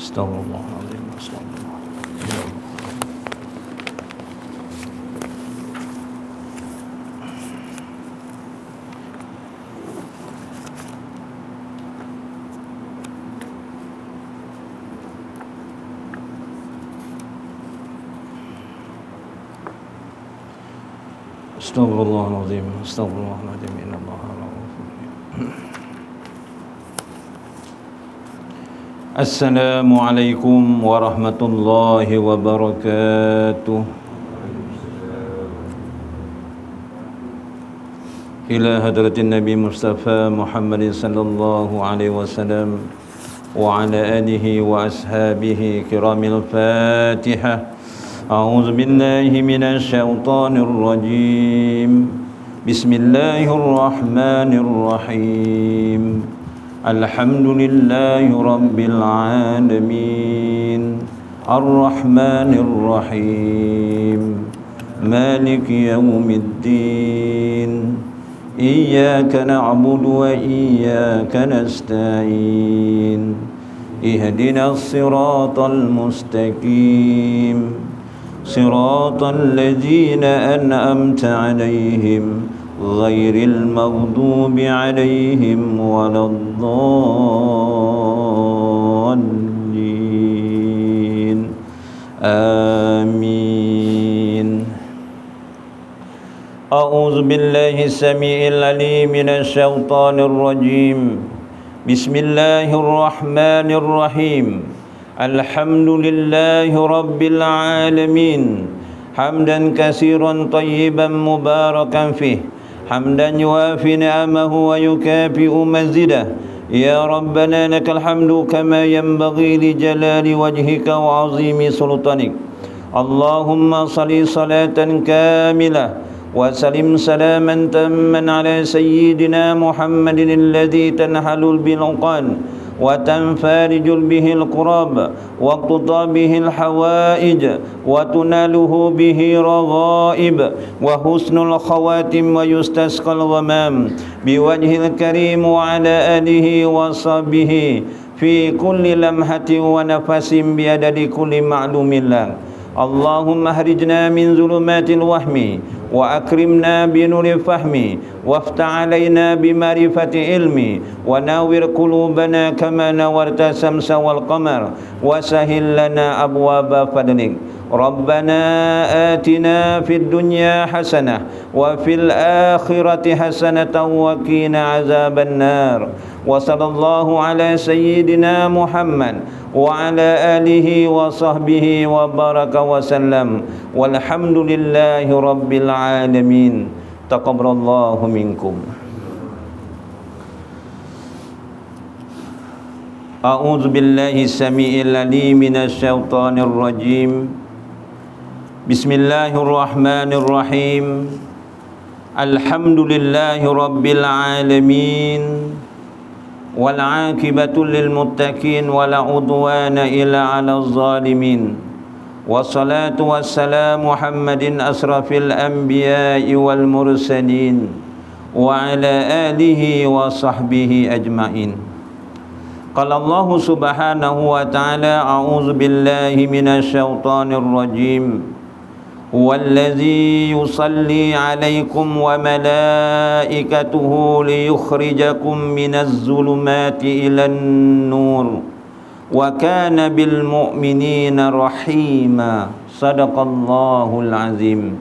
Astagfirullahaladzim. Astagfirullahaladzim. Astagfirullahaladzim. Innallaha ghafurur rahim. Assalamualaikum warahmatullahi wabarakatuh. Ila hadratin Nabi Mustafa Muhammadin sallallahu alaihi wasallam wa ala alihi wa ashabihi kiramil Fatihah. A'udzu billahi minasy syaithanir rajim. Bismillahirrahmanirrahim. Alhamdulillahi rabbil alamin. Ar-Rahmanir Rahim. Maliki yaumiddin. Iyyaka na'budu wa iyyaka nasta'in. Ihdinas siratal mustaqim. صراط الذين أنعمت عليهم غير المغضوب عليهم ولا الضالين آمين. أعوذ بالله السميع العليم من الشيطان الرجيم. بسم الله الرحمن الرحيم. Alhamdulillahi rabbil alamin. Hamdan katsiran tayyiban mubarakan fih. Hamdan yuafi ni'amahu wa yukafi'u mazidah. Ya Rabbana lakal hamdu kama yanbaghi li jalali wajhika wa azimi sultanik. Allahumma salli salatan kamilah wa salim salaman tamman ala sayyidina Muhammadin alladhi tanhalul bil uqan وتنفرج به الكرب وتقضى به الحوائج وتناله به رغائب وحسن الخواتم ويستسقى الغمام بوجه الكريم وعلى آله وصحبه في كل لمحة ونفس بعدد كل معلوم له. اللهم اخرجنا من ظلمات الوهم وأكرمنا بنور الفهم وافتح علينا بمعرفة علمي ونور قلوبنا كما نورت الشمس والقمر وسهل لنا أبواب فضلك. ربنا آتنا في الدنيا حسنة وفي الآخرة حسنة وقنا عذاب النار. وصلى الله على سيدنا محمد وعلى آله وصحبه وبارك وسلم والحمد لله رب العالمين. Taqabbalallahu minkum. A'udzu billahi samii'il 'aliim minasy syaithaanir rajiim. Bismillahirrahmanirrahim. Alhamdulillahi rabbil alamin. Wal 'aqibatu lil muttaqin wa la 'udwana illa 'alal zalimin. Wassalatu wassalamu Muhammadin asrafil anbiya'i wal mursalin wa ala alihi wa sahbihi ajma'in. Qala Allah subhanahu wa ta'ala a'udzu billahi minasy syaithanir rajim. Huwallazi yusalli 'alaikum wa malaikatuhu liyukhrijakum minaz zulumati ilan nur. Wa kana bil mu'minina rahima. Sadaqallahul azim.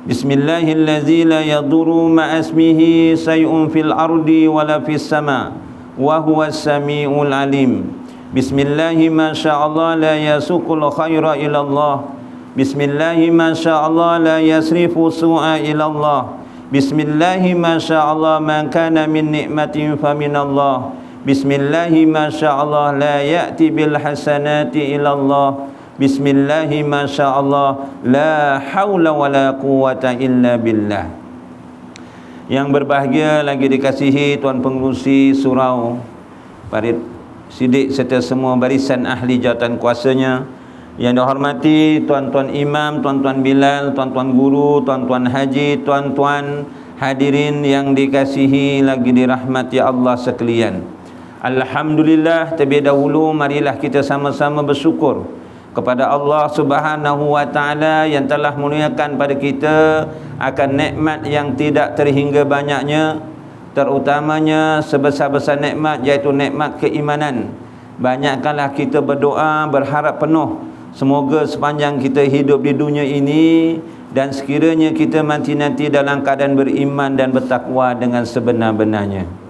Bismillahirrahmanirrahim. La yadurru ma'asmihi say'un fil ardi wala fis sama wa huwas samiul alim. Bismillahi ma sya'allah la yasuqul khaira ila Allah. Bismillahi ma sya'allah la yasrifu su'a ila Allah. Bismillahi ma sya'allah ma kana min ni'matin fa min Allah. Bismillahi ma sya'allah la ya'ti bil hasanati ilallah. Bismillahi ma sya'allah la hawla wa la quwata illa billah. Yang berbahagia lagi dikasihi Tuan Pengerusi Surau, Parit Sidik serta semua barisan ahli jawatan kuasanya. Yang dihormati tuan-tuan imam, tuan-tuan bilal, tuan-tuan guru, tuan-tuan haji, tuan-tuan hadirin yang dikasihi lagi dirahmati Allah sekalian. Alhamdulillah, terlebih dahulu marilah kita sama-sama bersyukur kepada Allah Subhanahu wa taala yang telah muliakan pada kita akan nikmat yang tidak terhingga banyaknya, terutamanya sebesar-besar nikmat iaitu nikmat keimanan. Banyakkanlah kita berdoa, berharap penuh semoga sepanjang kita hidup di dunia ini dan sekiranya kita mati nanti dalam keadaan beriman dan bertakwa dengan sebenar-benarnya.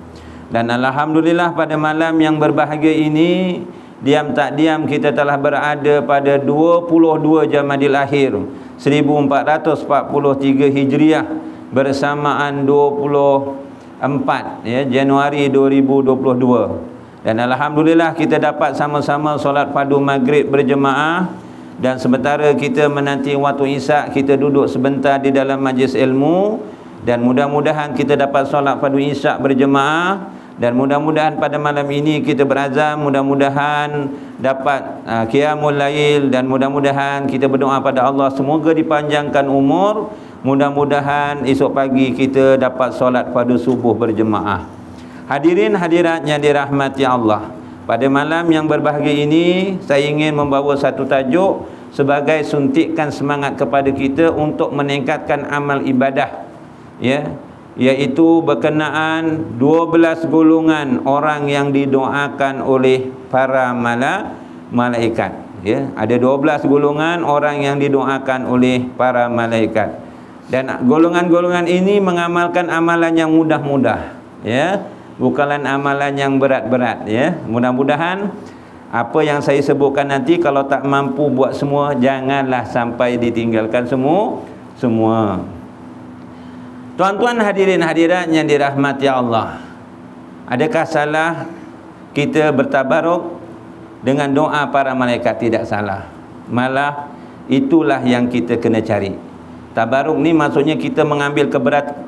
Dan alhamdulillah pada malam yang berbahagia ini, diam tak diam kita telah berada pada 22 Jamadil Akhir 1443 Hijriah bersamaan 24 Januari 2022. Dan alhamdulillah kita dapat sama-sama solat fardu maghrib berjemaah, dan sementara kita menanti waktu isyak kita duduk sebentar di dalam majlis ilmu, dan mudah-mudahan kita dapat solat fardu isyak berjemaah. Dan mudah-mudahan pada malam ini kita berazam, mudah-mudahan dapat qiyamul lail, dan mudah-mudahan kita berdoa pada Allah semoga dipanjangkan umur, mudah-mudahan esok pagi kita dapat solat fardu subuh berjemaah. Hadirin hadirat yang dirahmati Allah, pada malam yang berbahagia ini saya ingin membawa satu tajuk sebagai suntikan semangat kepada kita untuk meningkatkan amal ibadah, iaitu berkenaan 12 golongan orang yang didoakan oleh para malaikat. Ada 12 golongan orang yang didoakan oleh para malaikat. Dan golongan-golongan ini mengamalkan amalan yang mudah-mudah, bukanlah amalan yang berat-berat, Mudah-mudahan apa yang saya sebutkan nanti kalau tak mampu buat semua, janganlah sampai ditinggalkan semua. Tuan-tuan hadirin hadirat yang dirahmati Allah, adakah salah kita bertabaruk dengan doa para malaikat? Tidak salah. Malah itulah yang kita kena cari. Tabaruk ni maksudnya kita mengambil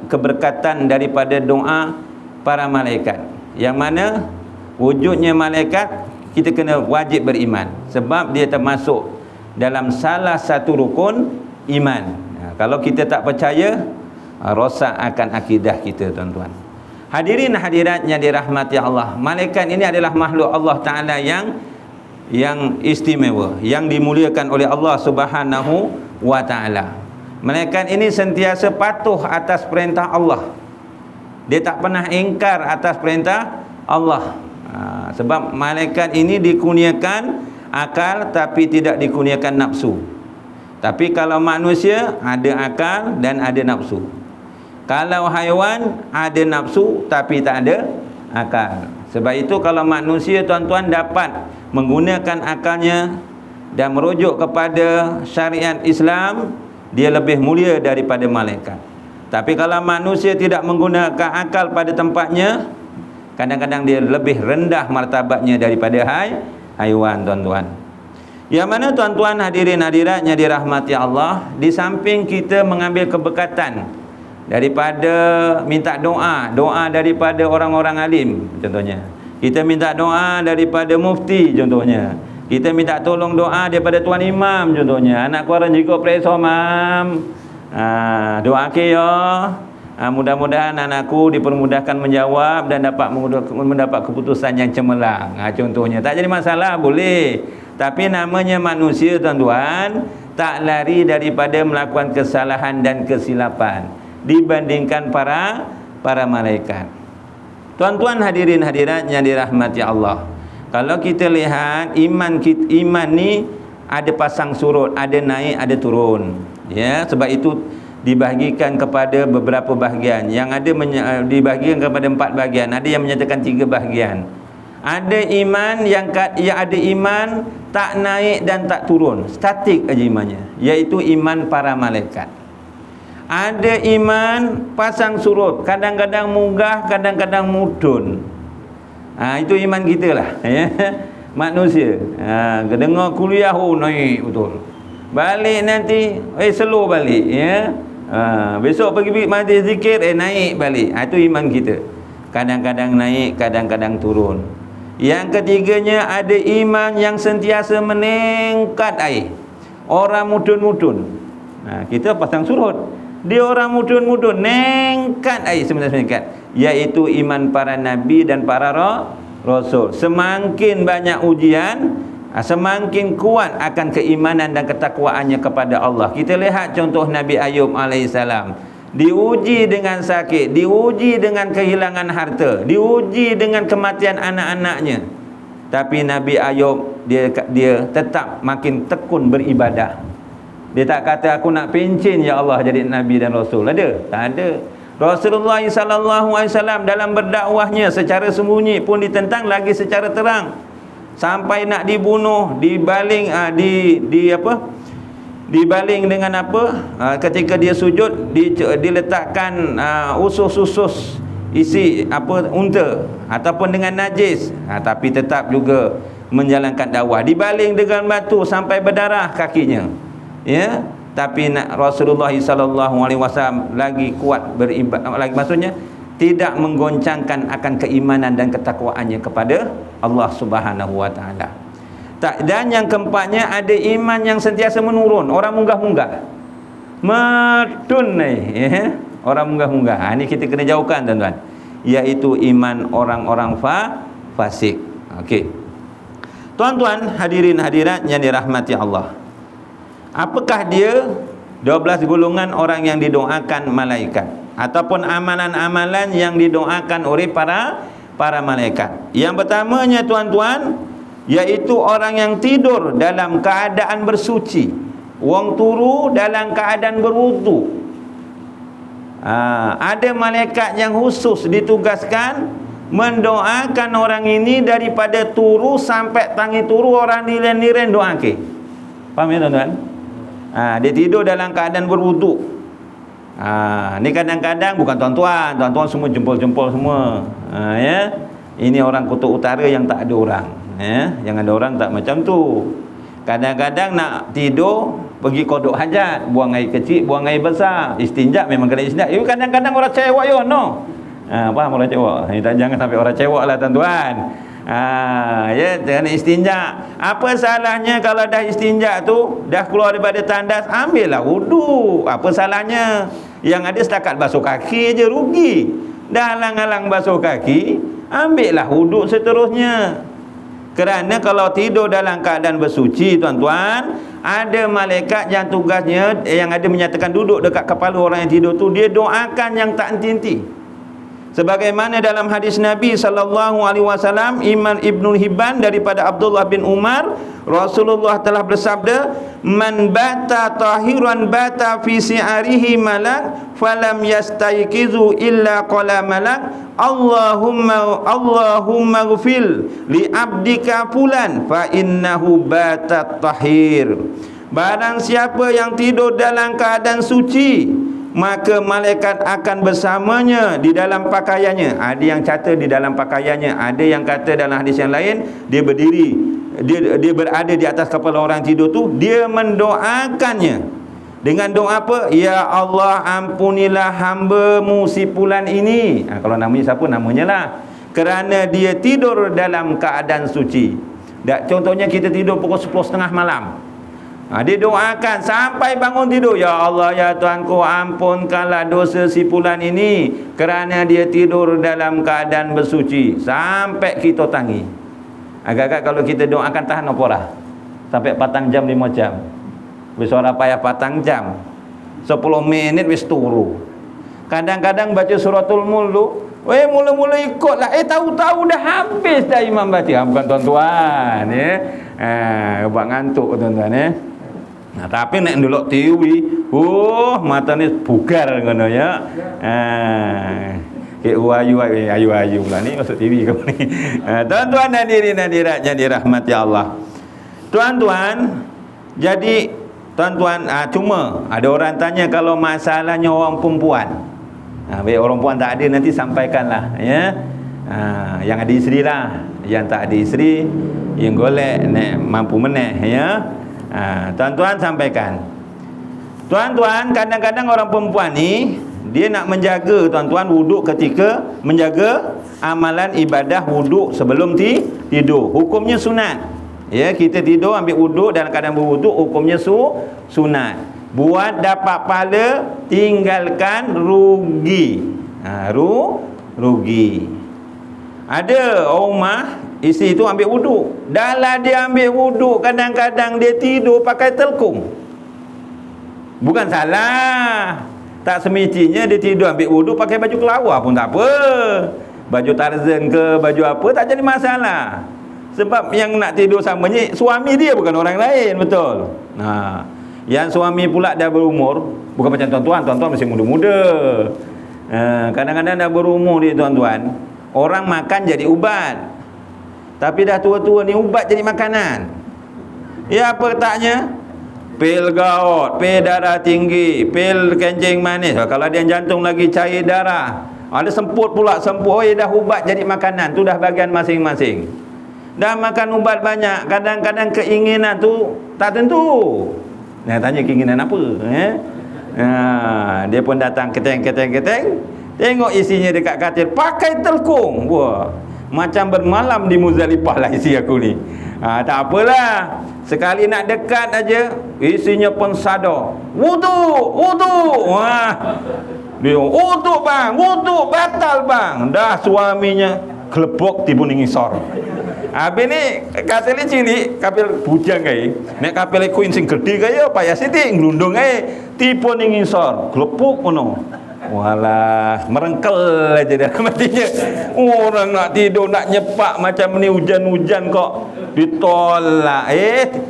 keberkatan daripada doa para malaikat, yang mana wujudnya malaikat kita kena wajib beriman, sebab dia termasuk dalam salah satu rukun iman. Kalau kita tak percaya, rosak akan akidah kita, tuan-tuan. Hadirin hadirat yang dirahmati Allah, malaikat ini adalah makhluk Allah Ta'ala yang istimewa, yang dimuliakan oleh Allah Subhanahu wa Ta'ala. Malaikat ini sentiasa patuh atas perintah Allah. Dia tak pernah ingkar atas perintah Allah. Sebab malaikat ini dikurniakan akal tapi tidak dikurniakan nafsu. Tapi kalau manusia ada akal dan ada nafsu. Kalau haiwan ada nafsu tapi tak ada akal. Sebab itu kalau manusia, tuan-tuan, dapat menggunakan akalnya dan merujuk kepada syariat Islam, dia lebih mulia daripada malaikat. Tapi kalau manusia tidak menggunakan akal pada tempatnya, kadang-kadang dia lebih rendah martabatnya daripada haiwan, tuan-tuan. Yang mana, tuan-tuan hadirin hadiratnya dirahmati Allah, di samping kita mengambil keberkatan daripada minta doa daripada orang-orang alim, contohnya kita minta doa daripada mufti, contohnya kita minta tolong doa daripada tuan imam, contohnya anak korang juga preso mam, doa ke ya, mudah-mudahan anakku dipermudahkan menjawab dan dapat mendapat keputusan yang cemerlang, contohnya. Tak jadi masalah, boleh. Tapi namanya manusia, tuan-tuan, tak lari daripada melakukan kesalahan dan kesilapan dibandingkan para malaikat. Tuan-tuan hadirin hadirat yang dirahmati Allah, kalau kita lihat iman ni ada pasang surut, ada naik, ada turun, sebab itu dibahagikan kepada beberapa bahagian. Yang ada dibahagikan kepada 4 bahagian, ada yang menyatakan 3 bahagian. Ada iman yang ada iman tak naik dan tak turun, statik aja imannya, iaitu iman para malaikat. Ada iman pasang surut, kadang-kadang munggah, kadang-kadang mudun. Itu iman kita lah, manusia. Dengar kuliah, naik betul. Balik nanti, slow balik, besok pergi majlis zikir, naik balik. Itu iman kita. Kadang-kadang naik, kadang-kadang turun. Yang ketiganya, ada iman yang sentiasa meningkat air. Orang mudun-mudun, kita pasang surut, dia orang mudun-mudun, nengkat air sebenarnya, iaitu iman para nabi dan para Rasul. Semakin banyak ujian, semakin kuat akan keimanan dan ketakwaannya kepada Allah. Kita lihat contoh Nabi Ayub alaihissalam. Diuji dengan sakit, diuji dengan kehilangan harta, diuji dengan kematian anak-anaknya. Tapi Nabi Ayub dia tetap makin tekun beribadah. Dia tak kata aku nak pencin ya Allah jadi nabi dan rasul. Ada? Tak ada. Rasulullah sallallahu alaihi wasallam dalam berdakwahnya secara sembunyi pun ditentang, lagi secara terang. Sampai nak dibunuh, dibaling dibaling dengan apa? Ketika dia sujud diletakkan usus-usus isi unta ataupun dengan najis. Tapi tetap juga menjalankan dakwah. Dibaling dengan batu sampai berdarah kakinya. Ya, tapi Rasulullah sallallahu alaihi wasallam lagi kuat beribadah, lagi maksudnya tidak menggoncangkan akan keimanan dan ketakwaannya kepada Allah Subhanahu wa taala. Dan yang keempatnya, ada iman yang sentiasa menurun. Orang munggah-munggah. Medun ya. Orang munggah-munggah. Ini kita kena jauhkan tuan-tuan. Iaitu iman orang-orang fasik. Okey. Tuan-tuan, hadirin hadirat yang dirahmati Allah. Apakah dia 12 golongan orang yang didoakan malaikat ataupun amalan-amalan yang didoakan oleh para malaikat? Yang pertamanya tuan-tuan, iaitu orang yang tidur dalam keadaan bersuci. Wong turu dalam keadaan berwudu. Ada malaikat yang khusus ditugaskan mendoakan orang ini daripada turu sampai tangi turu orang niren-niren doa ke. Faham ya tuan-tuan? Dia tidur dalam keadaan berwuduk. Ni kadang-kadang bukan tuan-tuan semua jempol-jempol semua. Ya. Ini orang kutub utara yang tak ada orang. Ya. Yang ada orang tak macam tu. Kadang-kadang nak tidur pergi kodok hajat, buang air kecil, buang air besar. Istinja memang kena istinja. Kadang-kadang orang cewek yo no. Faham orang cewek? Jangan sampai orang cewek lah tuan-tuan. Ya, jangan istinja. Apa salahnya kalau dah istinja tu, dah keluar daripada tandas, ambillah wudu. Apa salahnya? Yang ada setakat basuh kaki je, rugi. Dah alang-alang basuh kaki, ambillah wudu seterusnya. Kerana kalau tidur dalam keadaan bersuci tuan-tuan, ada malaikat yang tugasnya, yang ada menyatakan duduk dekat kepala orang yang tidur tu, dia doakan yang tak henti-henti. Sebagaimana dalam hadis Nabi sallallahu alaihi wasallam, Imam Ibnu Hibban daripada Abdullah bin Umar, Rasulullah telah bersabda, "Man bata tahiran bata fi si'arihi malak, falam yastayqizu illa qala malak, Allahumma ghfir li abdika fulan fa innahu bata tahir." Barang siapa yang tidur dalam keadaan suci, maka malaikat akan bersamanya di dalam pakaiannya. Ada yang kata di dalam pakaiannya, ada yang kata dalam hadis yang lain dia berdiri, dia berada di atas kepala orang tidur tu, dia mendoakannya dengan doa apa? Ya Allah, ampunilah hamba-Mu si fulan ini. Kalau namanya siapa, namanya lah. Kerana dia tidur dalam keadaan suci. Contohnya kita tidur pukul 10.30 malam. Dia doakan sampai bangun tidur, ya Allah, ya Tuhanku, ampunkanlah dosa si fulan ini kerana dia tidur dalam keadaan bersuci. Sampai kita tangi. Agak-agak kalau kita doakan tahan apa lah? Sampai patang jam, 5 jam. Wis ora payah patang jam. 10 minit wis turu. Kadang-kadang baca suratul mulk, mula-mula ikutlah. Tahu-tahu dah habis dah imam baca. Bukan tuan-tuan ya. Buat ngantuk tuan-tuan ya. Tapi nek ndelok TV, mata ni bugar ngono ya. Ayu pula ni masuk TV kau ni. Tuan-tuan dan hadirat yang dirahmati Allah. Tuan-tuan, jadi tuan-tuan, cuma ada orang tanya kalau masalahnya orang perempuan. Baik orang perempuan tak ada, nanti sampaikanlah ya. Yang ada isteri lah, yang tak ada isteri, yang golek nek mampu meneh ya. Tuan-tuan sampaikan. Tuan-tuan, kadang-kadang orang perempuan ni dia nak menjaga tuan-tuan wuduk ketika menjaga amalan ibadah wuduk sebelum tidur. Hukumnya sunat. Ya, kita tidur ambil wuduk dalam keadaan berwuduk, hukumnya sunat. Buat dapat pahala, tinggalkan rugi. Rugi. Ada rumah isteri tu ambil wuduk. Dalam dia ambil wuduk, kadang-kadang dia tidur pakai telkung. Bukan salah. Tak semestinya dia tidur ambil wuduk pakai baju kelawar pun tak apa. Baju Tarzan ke, baju apa, tak jadi masalah. Sebab yang nak tidur samanya suami dia, bukan orang lain, betul. Yang suami pula dah berumur, bukan macam tuan-tuan. Tuan-tuan masih muda-muda. Kadang-kadang dah berumur dia, tuan-tuan. Orang makan jadi ubat. Tapi dah tua-tua ni ubat jadi makanan. Ya, apa letaknya? Pil gout, pil darah tinggi, pil kencing manis. Kalau dia jantung lagi cair darah. Ada semput pula, semput. Dah ubat jadi makanan. Tu dah bagian masing-masing. Dah makan ubat banyak, kadang-kadang keinginan tu tak tentu. Tanya keinginan apa? Dia pun datang keteng. Tengok isinya dekat katil pakai telkung. Wah, macam bermalam di Muzdalifah lah isi aku ni. Tak apalah. Sekali nak dekat aja, isinya pun sadar. Wudu. Dia, wudu bang, wudu batal bang. Dah suaminya kelepok tibu ningisor. Habis ni katil ni cilik, kapil bujang kai. Nek kapil kuin sing gede kaya payah sithik nglundung kae. Tipu ningisor, kelepok ngono. Walah, merengkel aja dah matinya. Orang nak tidur nak nyepak macam ni, hujan-hujan kok ditolak.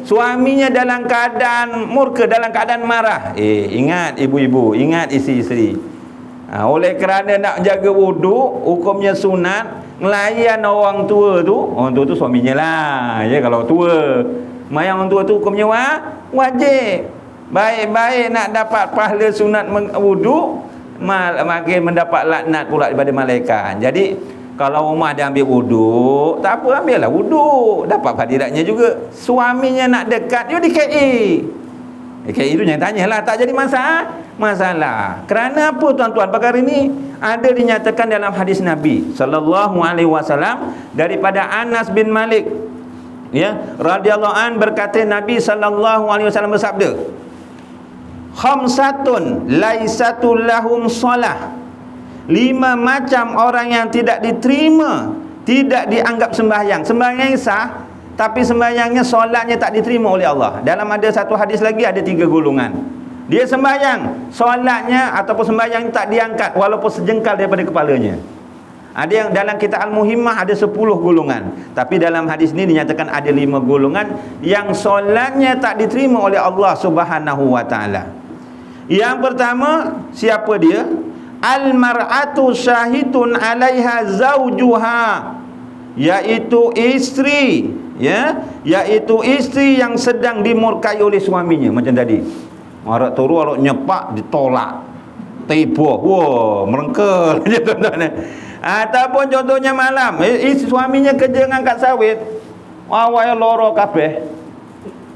Suaminya dalam keadaan murka, dalam keadaan marah. Ingat ibu-ibu, ingat isteri-isteri. Oleh kerana nak jaga wuduk, hukumnya sunat, ngelayan orang tua tu suaminya lah. Ya, kalau tua, mayang orang tua tu hukumnya wajib. Baik-baik nak dapat pahala sunat wuduk, makin mendapat laknat pula daripada malaikat. Jadi kalau rumah dia ambil wuduk, tak apa, ambillah wuduk, dapat fadilatnya juga. Suaminya nak dekat, dia di KI. KI tu jangan tanyalah, tak jadi masalah. Kerana apa tuan-tuan? Perkara ini ada dinyatakan dalam hadis Nabi sallallahu alaihi wasallam daripada Anas bin Malik, ya, radhiyallahu an, berkata Nabi sallallahu alaihi wasallam bersabda, khamsatun laisatul lahum salah. 5 macam orang yang tidak diterima, tidak dianggap sembahyang. Sembahyang sah, tapi sembahyangnya, solatnya tak diterima oleh Allah. Dalam ada satu hadis lagi ada 3 golongan. Dia sembahyang, solatnya ataupun sembahyang tak diangkat walaupun sejengkal daripada kepalanya. Ada yang dalam kitab Al-Muhimmah ada 10 golongan. Tapi dalam hadis ini dinyatakan ada 5 golongan yang solatnya tak diterima oleh Allah Subhanahu wa taala. Yang pertama, siapa dia? Al-mar'atu syahidun 'alaiha zaujuha, yaitu isteri, ya, yaitu isteri yang sedang dimurkai oleh suaminya. Macam tadi, orang turu, orang nyepak ditolak, tiba, wah, merengkel je tuan-tuan. Ataupun contohnya malam, suaminya kerja ngangkat sawit, awak loro kabeh.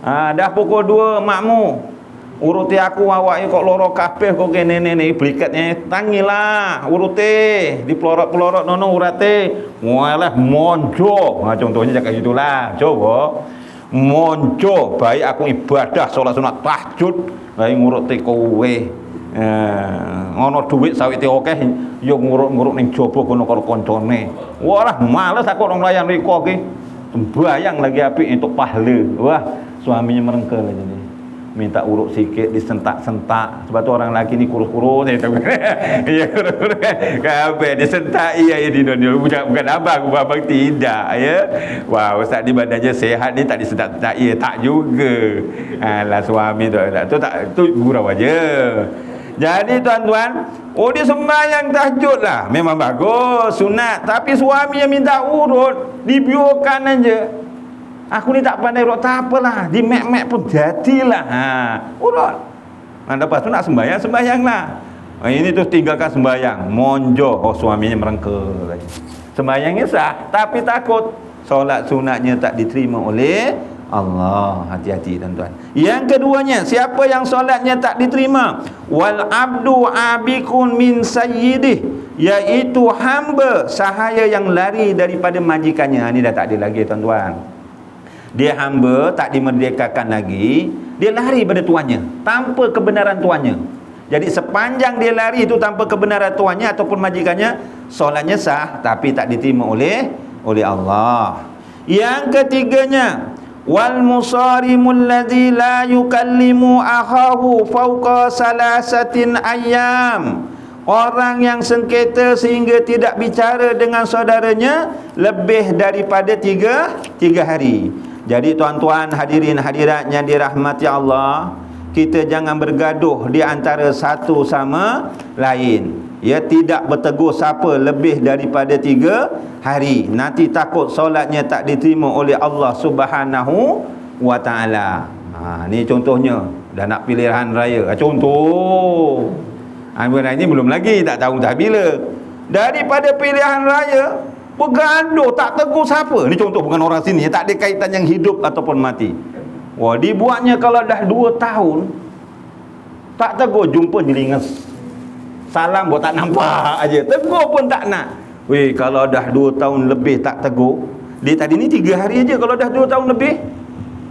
Dah pukul 2 makmu, uruti aku, awak kok loro kabeh kok kene ni blikatnya, tangilah uruti, dipelorot-pelorot nono urate. Walah monjo. Contohnya cakap gitulah. Coba monjo, baik aku ibadah solat sunat tahajud, baik nguruti kowe. Ngono duit sawite akeh yo ngurut-ngurut ning jaba kono karo koncone. Walah males aku nang layan riko iki. Sembayang lagi apik entuk pahala. Wah, suaminya merengkel aja ni. Minta urut sikit, disentak-sentak. Sebab tu orang lelaki ni kurus-kurus saya tahu. Ya, kurus-kurus kabeh disentak iya di dunia. Bukan abang tidak, ya. Wah, ustaz di badannya sehat ni tak disentak-sentak iya, tak juga. Alah suami tu tak, tu gurau aja. Jadi tuan-tuan, dia sembahyang tahajud lah, memang bagus, sunat. Tapi suami yang minta urut, dibiarkan aja. Aku ni tak pandai urut, tak apalah, di mek-mek pun jadilah. Urut. Lepas tu nak sembahyang-sembahyanglah. Ini tu tinggalkan sembahyang, monjo. Suaminya merengkel. Sembahyangnya sah, tapi takut solat sunatnya tak diterima oleh Allah. Hati-hati tuan-tuan. Yang keduanya, siapa yang solatnya tak diterima? Wal abdu abikun min sayyidih, yaitu hamba sahaya yang lari daripada majikannya. Ini dah tak ada lagi tuan-tuan. Dia hamba, tak dimerdekakan lagi, dia lari pada tuannya tanpa kebenaran tuannya. Jadi sepanjang dia lari itu tanpa kebenaran tuannya ataupun majikannya, solatnya sah tapi tak diterima oleh Allah. Yang ketiganya, wal musarimul ladzi la yukallimu akhahu fawqa salasatin ayyam. Orang yang sengketa sehingga tidak bicara dengan saudaranya lebih daripada tiga hari. Jadi tuan-tuan hadirin hadirat yang dirahmati Allah, kita jangan bergaduh di antara satu sama lain. Ya, tidak bertegur siapa lebih daripada 3 hari. Nanti takut solatnya tak diterima oleh Allah Subhanahu wa taala. Ni contohnya dah nak pilihan raya. Contoh. Ini belum lagi, tak tahu dah bila. Daripada pilihan raya bergaduh tak tegur siapa. Ni contoh, bukan orang sini, tak ada kaitan yang hidup ataupun mati. Wah, dibuatnya kalau dah 2 tahun tak tegur, jumpa jeringas. Salam buat tak nampak aja. Tegur pun tak nak. Weh, kalau dah 2 tahun lebih tak tegur. Dia tadi ni 3 hari aja, kalau dah 2 tahun lebih,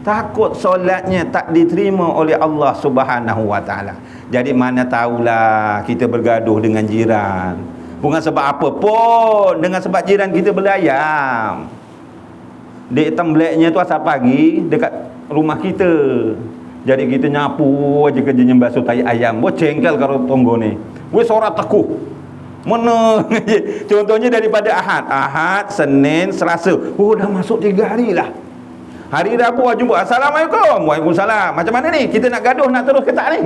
takut solatnya tak diterima oleh Allah Subhanahu wa taala. Jadi mana tahulah kita bergaduh dengan jiran. Bukan sebab apa pun, dengan sebab jiran kita belayam. Dek tembleknya tu asal pagi dekat rumah kita. Jadi kita nyapu aja kerjanya basuh tai ayam. Buat cengkel karo tonggo ni. Weh sorat tekuh. Mana? Contohnya daripada Ahad, Senin, Selasa. Oh, dah masuk 3 hari lah. Hari Rabu jumpa, Assalamualaikum. Waalaikumsalam. Macam mana ni? Kita nak gaduh nak terus ke tak ni?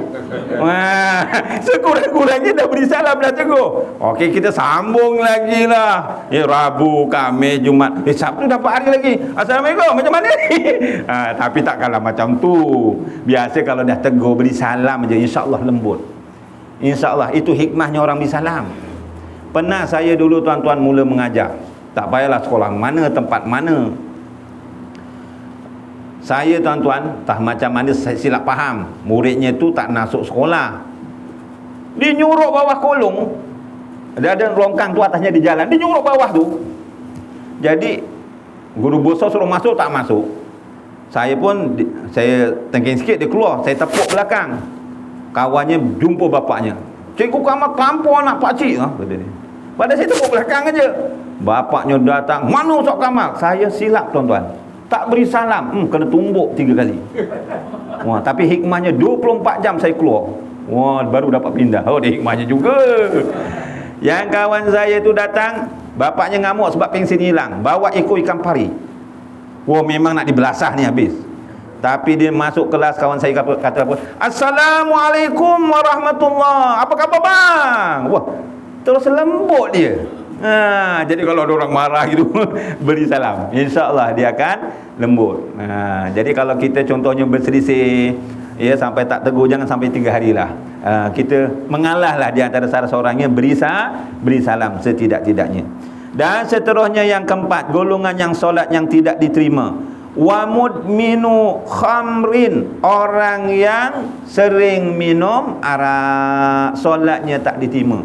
Wah, sekurang-kurangnya dah beri salam, dah tegur. Okey, kita sambung lagi lah. Ya, Rabu, Khamis, Jumaat. Sabtu dapat hari lagi. Assalamualaikum. Macam mana ni? Tapi tak kalah macam tu. Biasa kalau dah tegur beri salam je, insya-Allah lembut. Insya-Allah itu hikmahnya orang beri salam. Pernah saya dulu tuan-tuan mula mengajar. Tak payahlah sekolah mana, tempat mana. Saya tuan-tuan, tak macam mana saya silap faham. Muridnya tu tak masuk sekolah. Dia nyuruh bawah kolong. Ada longkang tu atasnya di jalan. Dia nyuruh bawah tu. Jadi guru besar suruh masuk, tak masuk. Saya pun, saya tengking sikit dia keluar. Saya tepuk belakang. Kawannya jumpa bapaknya. Cikgu Kamal tampar anak pakcik. Pada saya tepuk belakang aja. Bapaknya datang. Mana Ustaz Kamal? Saya silap tuan-tuan. Tak beri salam, kena tumbuk 3 kali. Wah, tapi hikmahnya 24 jam saya keluar. Wah, baru dapat pindah. Oh, ada hikmahnya juga. Yang kawan saya tu datang, bapaknya ngamuk sebab pensin hilang. Bawa ekor ikan pari. Wah, memang nak dibelasah ni habis. Tapi dia masuk kelas, kawan saya kata apa? Assalamualaikum warahmatullahi. Apa khabar bang? Wah, terus lembut dia. Jadi kalau ada orang marah gitu beri salam, insya-Allah dia akan lembut. Jadi kalau kita contohnya berselisih ya sampai tak tegur, jangan sampai 3 hari lah. Kita mengalahlah di antara salah seorangnya, beri salam setidak-tidaknya. Dan seterusnya yang keempat, golongan yang solat yang tidak diterima. Wa mudminu khamrin, orang yang sering minum arak, solatnya tak diterima.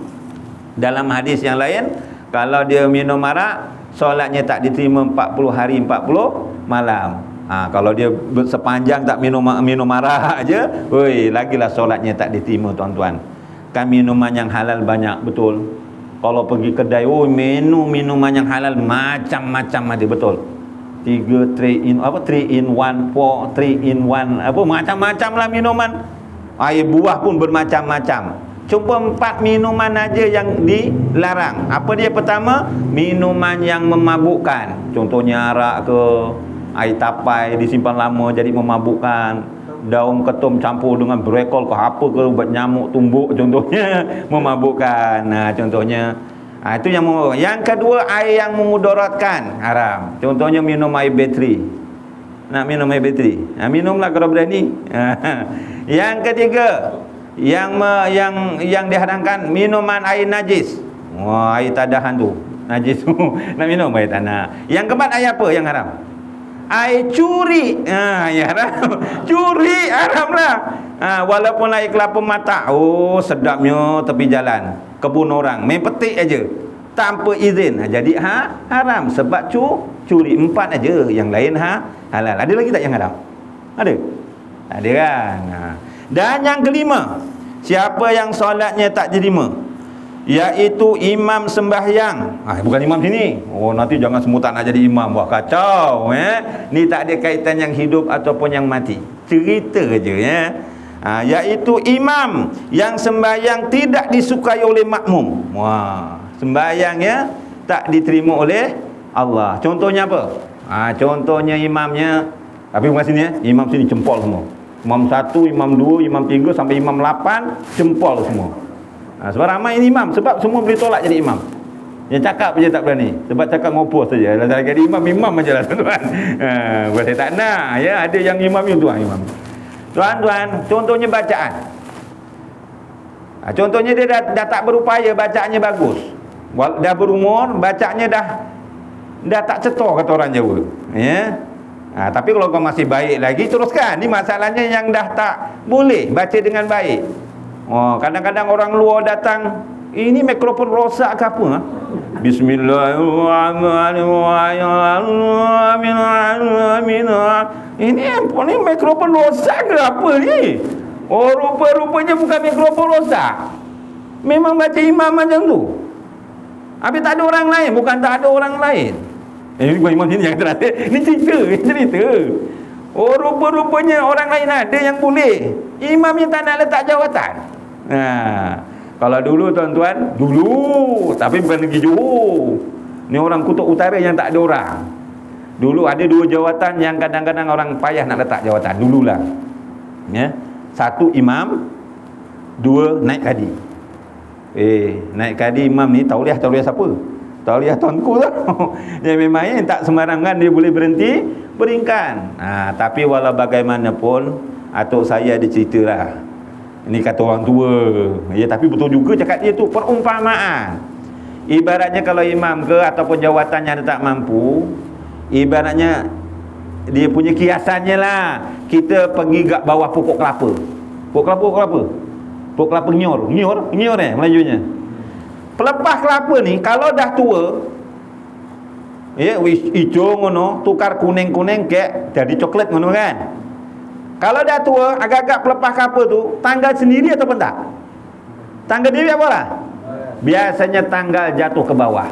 Dalam hadis yang lain, kalau dia minum arak, solatnya tak diterima 40 hari 40 malam. Kalau dia sepanjang tak minum arak aja, lagilah solatnya tak diterima tuan-tuan. Kan minuman yang halal banyak, betul. Kalau pergi kedai, minuman yang halal macam-macam ada, betul. 3 in 1, 4, 3 in 1, macam-macam lah minuman. Air buah pun bermacam-macam. Cuma 4 minuman aja yang dilarang. Apa dia? Pertama, minuman yang memabukkan. Contohnya arak ke, air tapai disimpan lama jadi memabukkan. Daun ketum campur dengan brekol ke apa ke, buat nyamuk tumbuk contohnya, memabukkan. Contohnya itu yang Yang kedua, air yang memudaratkan, haram. Contohnya minum air bateri. Nak minum air bateri, minumlah kalau berani. Yang ketiga, yang diharamkan minuman air najis. Wah, air tadahan tu najis tu. Nak minum air tanah. Yang keempat, air apa yang haram? Air curi. Ya haram. Curi haram lah. Walaupun air kelapa mata, sedapnya tepi jalan, kebun orang, main petik aja tanpa izin, jadi haram sebab curi. 4 aja, yang lain halal. Ada lagi tak yang haram? Ada? Ada kan? Dan yang kelima, siapa yang solatnya tak diterima, Iaitu imam sembahyang. Bukan imam sini. Oh, nanti jangan semua tak nak jadi imam. Wah, kacau. Ni tak ada kaitan yang hidup ataupun yang mati. Cerita je ya. Iaitu imam yang sembahyang tidak disukai oleh makmum. Wah, sembahyangnya tak diterima oleh Allah. Contohnya apa? Contohnya imamnya, tapi bukan sini ya. Imam sini jempol semua. Imam 1, imam 2, imam 3 sampai imam 8 jempol semua. Sebab ramai ini imam, sebab semua boleh tolak jadi imam. Yang cakap je tak berani, sebab cakap ngopos saja. Kalau jadi imam ajalah tuan. Buat saya tak nak ya, ada yang imam itu imam. Tuan-tuan, contohnya bacaan. Contohnya dia dah tak berupaya, bacaannya bagus. Dah berumur, bacaannya dah tak cetor kata orang Jawa. Ya. Tapi kalau kau masih baik lagi, teruskan. Ni masalahnya yang dah tak boleh baca dengan baik. Kadang-kadang orang luar datang, ini mikrofon rosak ke apa? Bismillahirrahmanirrahim. Ini mikrofon rosak ke apa ni? Rupa-rupanya bukan mikrofon rosak. Memang baca imam macam tu. Habis tak ada orang lain, bukan tak ada orang lain. Ini bukan imam sini yang terasa. Ini cerita. Rupa-rupanya orang lain ada yang boleh. Imamnya tak nak letak jawatan. Kalau dulu tuan-tuan, tapi bukan negeri Johor. Ni orang Kutub Utara yang tak ada orang. Dulu ada 2 jawatan yang kadang-kadang orang payah nak letak jawatan. Dululah. Ya. 1 imam, 2 naik kadi. Naik kadi imam ni tauliah siapa? Tauliah tuanku tu. Dia memang tak sembarangan dia boleh berhenti beringkan. Tapi walau bagaimanapun, atuk saya ada ceritalah. Ini kata orang tua. Ya, tapi betul juga cakap dia tu perumpamaan. Ibaratnya kalau imam ke ataupun jawatannya tak mampu, ibaratnya dia punya kiasannya lah. Kita pergi kat bawah pokok kelapa. Pokok kelapa nyor Melajunya. Pelepah kelapa ni kalau dah tua, ya, hijau ngono, tukar kuning-kuning kek jadi coklat ngono kan. Kalau dah tua, agak-agak pelepah kelapa tu tanggal sendiri ataupun tak? Tanggal diri apa lah? Biasanya tanggal jatuh ke bawah.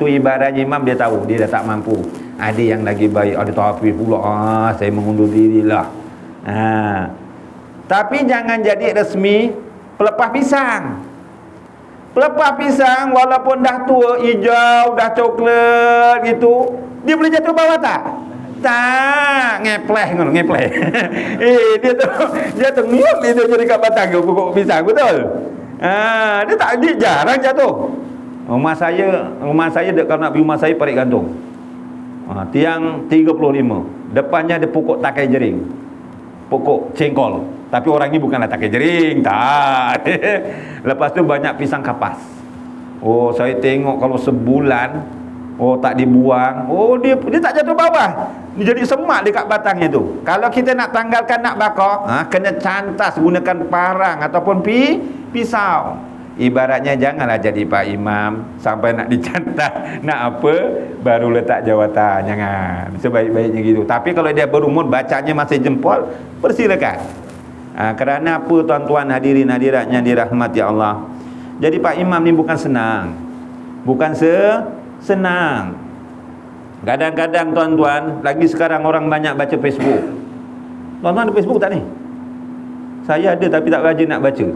Tu ibaratnya imam dia tahu, dia dah tak mampu. Ada yang lagi baik, ada tahfiz pula. Saya mengundur dirilah. Tapi jangan jadi resmi pelepah pisang. Pelepah pisang walaupun dah tua, hijau, dah coklat gitu, dia boleh jatuh bawah tak? Tak, ngepleh. Dia tu ngiup dia jadi kat batang pokok pisang, betul? Dia jarang jatuh. Rumah saya kalau nak pergi rumah saya Parit Gantung. Tiang 35. Depannya ada pokok takai jering. Pokok cengkol. Tapi orang ni bukanlah takai jering, tak. Lepas tu banyak pisang kapas. Saya tengok kalau sebulan tak dibuang. Dia tak jatuh bawah. Dia jadi semak dekat batangnya tu. Kalau kita nak tanggalkan, nak bakar, kena cantas gunakan parang ataupun pisau. Ibaratnya janganlah jadi Pak Imam sampai nak dicantas, nak apa baru letak jawatan. Jangan. Sebaik-baiknya gitu. Tapi kalau dia berumur, bacanya masih jempol, persilakan. Kerana apa tuan-tuan hadirin hadirat yang dirahmati Allah. Jadi Pak Imam ni bukan senang. Bukan senang. Kadang-kadang tuan-tuan, lagi sekarang orang banyak baca Facebook. Tuan-tuan ada Facebook tak ni? Saya ada tapi tak rajin nak baca.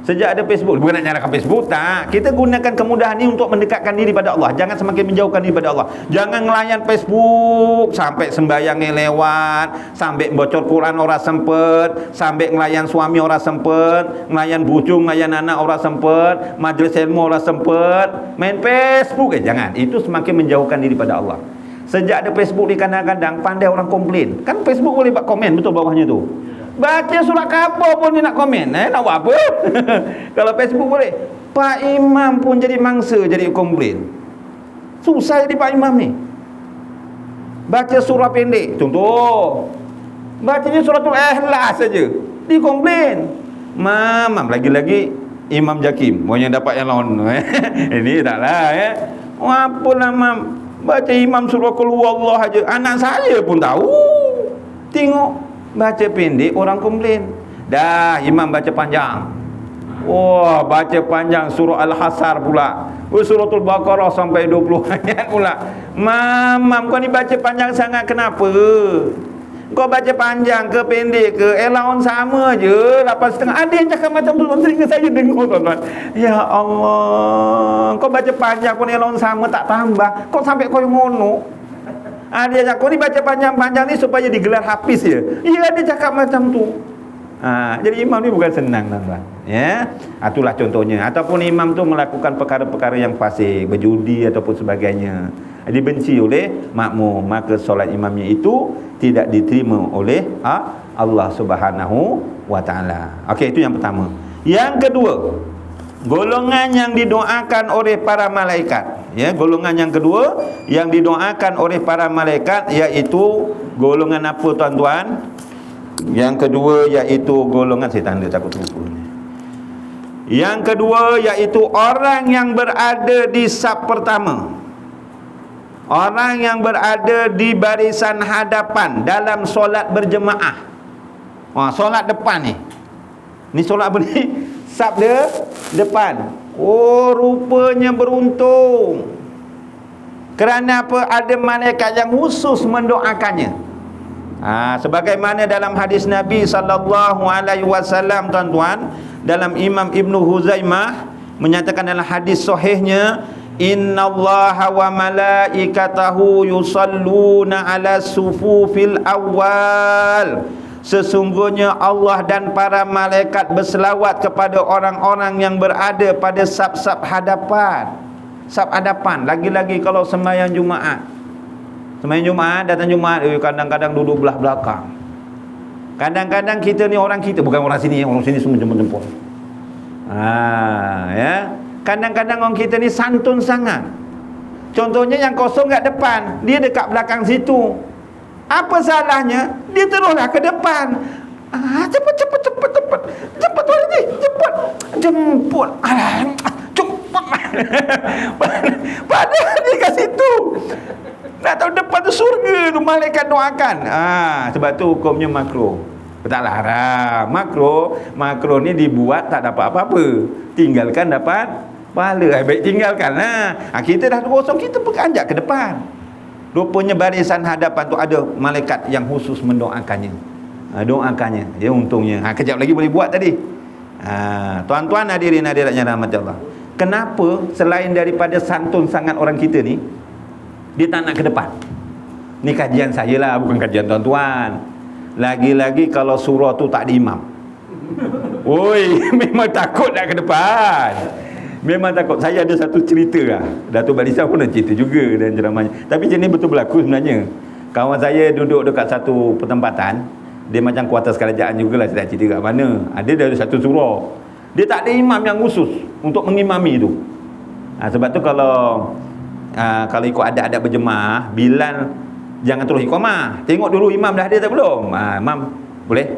Sejak ada Facebook, bukan nak nyalakan Facebook, tak. Kita gunakan kemudahan ni untuk mendekatkan diri pada Allah. Jangan semakin menjauhkan diri pada Allah. Jangan ngelayan Facebook sampai sembahyang lewat, sampai bocor Quran orang sempet, sampai ngelayan suami orang sempet, ngelayan bucung, ngelayan anak orang sempet, majlis ilmu orang sempet, main Facebook. Jangan. Itu semakin menjauhkan diri pada Allah. Sejak ada Facebook ni kadang-kadang pandai orang komplain. Kan Facebook boleh buat komen betul bawahnya tu. Baca surat khabar pun dia nak komen. Nak buat apa? Kalau Facebook boleh. Pak Imam pun jadi mangsa, jadi komplain. Susah jadi Pak Imam ni. Baca surah pendek, contoh. Bacanya suratul Ikhlas saja, dikomplain. Mam, lagi-lagi Imam Jakim, mau yang dapat yang lawan. Ini taklah ya. Apalah mam, baca Imam surah Qul Huwallah aja. Anak saya pun tahu. Tengok baca pendek orang komplain. Dah imam baca panjang. Wah, baca panjang surah Al-Hasar pula. Suratul Baqarah sampai 20 ayat pula. Mam, kau ni baca panjang sangat kenapa? Kau baca panjang ke pendek ke, lawan sama je 8,5. Ada yang cakap macam tu, telinga saya dengar tuan-tuan. Ya Allah, kau baca panjang pun lawan sama tak tambah. Kau sampai kau yang ngono. Ada yang cakap, kau ni baca panjang-panjang ni supaya digelar hafiz je. Ya, dia cakap macam tu. Jadi imam ni bukan senang tuan-tuan. Ya, itulah contohnya. Ataupun imam tu melakukan perkara-perkara yang fasik, berjudi ataupun sebagainya, dibenci oleh makmum, maka solat imamnya itu tidak diterima oleh Allah Subhanahu wa taala. Okey, itu yang pertama. Yang kedua, golongan yang didoakan oleh para malaikat. Ya, golongan yang kedua yang didoakan oleh para malaikat iaitu golongan apa tuan-tuan? Yang kedua iaitu golongan, saya tanda takut lupa. Yang kedua iaitu orang yang berada di saf pertama. Orang yang berada di barisan hadapan dalam solat berjemaah. Solat depan ni. Ni solat apa ni? Saf depan. Oh, rupanya beruntung. Kerana apa? Ada malaikat yang khusus mendoakannya. Sebagaimana dalam hadis Nabi sallallahu alaihi wasallam tuan-tuan, dalam Imam Ibnu Huzaimah menyatakan dalam hadis sahihnya, innallaha wa malaikatahu yusalluna ala sufufil awal. Sesungguhnya Allah dan para malaikat berselawat kepada orang-orang yang berada pada saf-saf hadapan. Saf hadapan, lagi-lagi kalau sembahyang Jumaat. Sembahyang Jumaat, datang Jumaat, kadang-kadang duduk belah belakang. Kadang-kadang kita ni orang kita, bukan orang sini semua jemput-jemput. Ya. Kadang-kadang orang kita ni santun sangat. Contohnya yang kosong kat depan, dia dekat belakang situ. Apa salahnya? Dia teruslah ke depan. Cepat. Cepat tuan ni, cepat. Jemput. Cepat. Padahal dia kat situ. Nak tahu depan tu surga tu, malaikat doakan. Sebab tu hukumnya makruh. Taklah haram. Makruh ni dibuat tak dapat apa-apa. Tinggalkan dapat pahala. Baik tinggalkan lah. Kita dah kosong, kita beranjak ke depan. Rupanya barisan hadapan tu ada malaikat yang khusus mendoakannya. Doakannya. Dia untungnya. Kejap lagi boleh buat tadi. Tuan-tuan hadirin hadiratnya rahmat Allah. Kenapa selain daripada santun sangat orang kita ni, dia tak nak ke depan? Ni kajian saya lah, bukan kajian tuan-tuan. Lagi-lagi kalau surah tu tak ada imam. Memang takut nak ke depan. Memang takut. Saya ada satu cerita lah. Datuk Balisa pun ada cerita juga dalam ceramahnya. Tapi jenis betul berlaku sebenarnya. Kawan saya duduk dekat satu pertempatan. Dia macam kuartus kerajaan jugalah, saya tak cerita kat mana. Ada dari satu surah. Dia tak ada imam yang khusus untuk mengimami tu. Sebab tu kalau ikut adab-adab berjemaah, Bilal jangan terus iqamah. Tengok dulu imam dah ada tak belum? Imam boleh?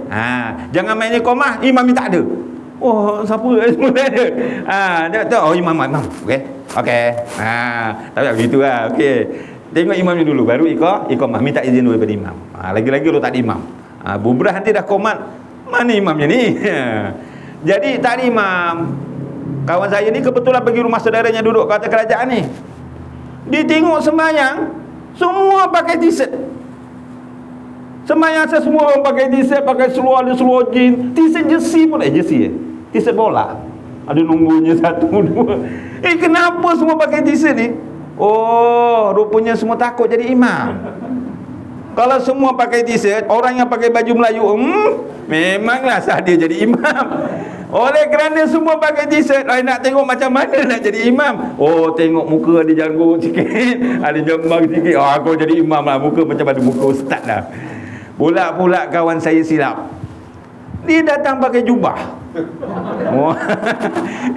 Jangan main iqamah, imam ni tak ada. Siapa semua ada? Dia tahu imam. Okey. Tak payah begitulah. Okey. Tengok imam ni dulu baru iqamah, minta izin daripada imam. Lagi-lagi kalau tak ada imam. Bubrah nanti dah qomat. Mana imamnya ni? Jadi tak ada imam. Kawan saya ni kebetulan pergi rumah saudaranya duduk kat kerajaan ni. Dia tengok sembahyang, semua pakai t-shirt. Sembahyang semua orang pakai t-shirt, pakai seluar, ada seluar jeans, t-shirt jersey pun t-shirt bola. Ada nombornya 1, 2. Kenapa semua pakai t-shirt ni? Rupanya semua takut jadi imam. Kalau semua pakai t-shirt, orang yang pakai baju Melayu, memanglah sah dia jadi imam. Oleh kerana semua pakai t-shirt, nak tengok macam mana nak jadi imam. Tengok muka ada janggut sikit, ada jambang sikit, aku jadi imam lah. Muka macam ada muka ustaz lah. Pula kawan saya silap. Dia datang pakai jubah.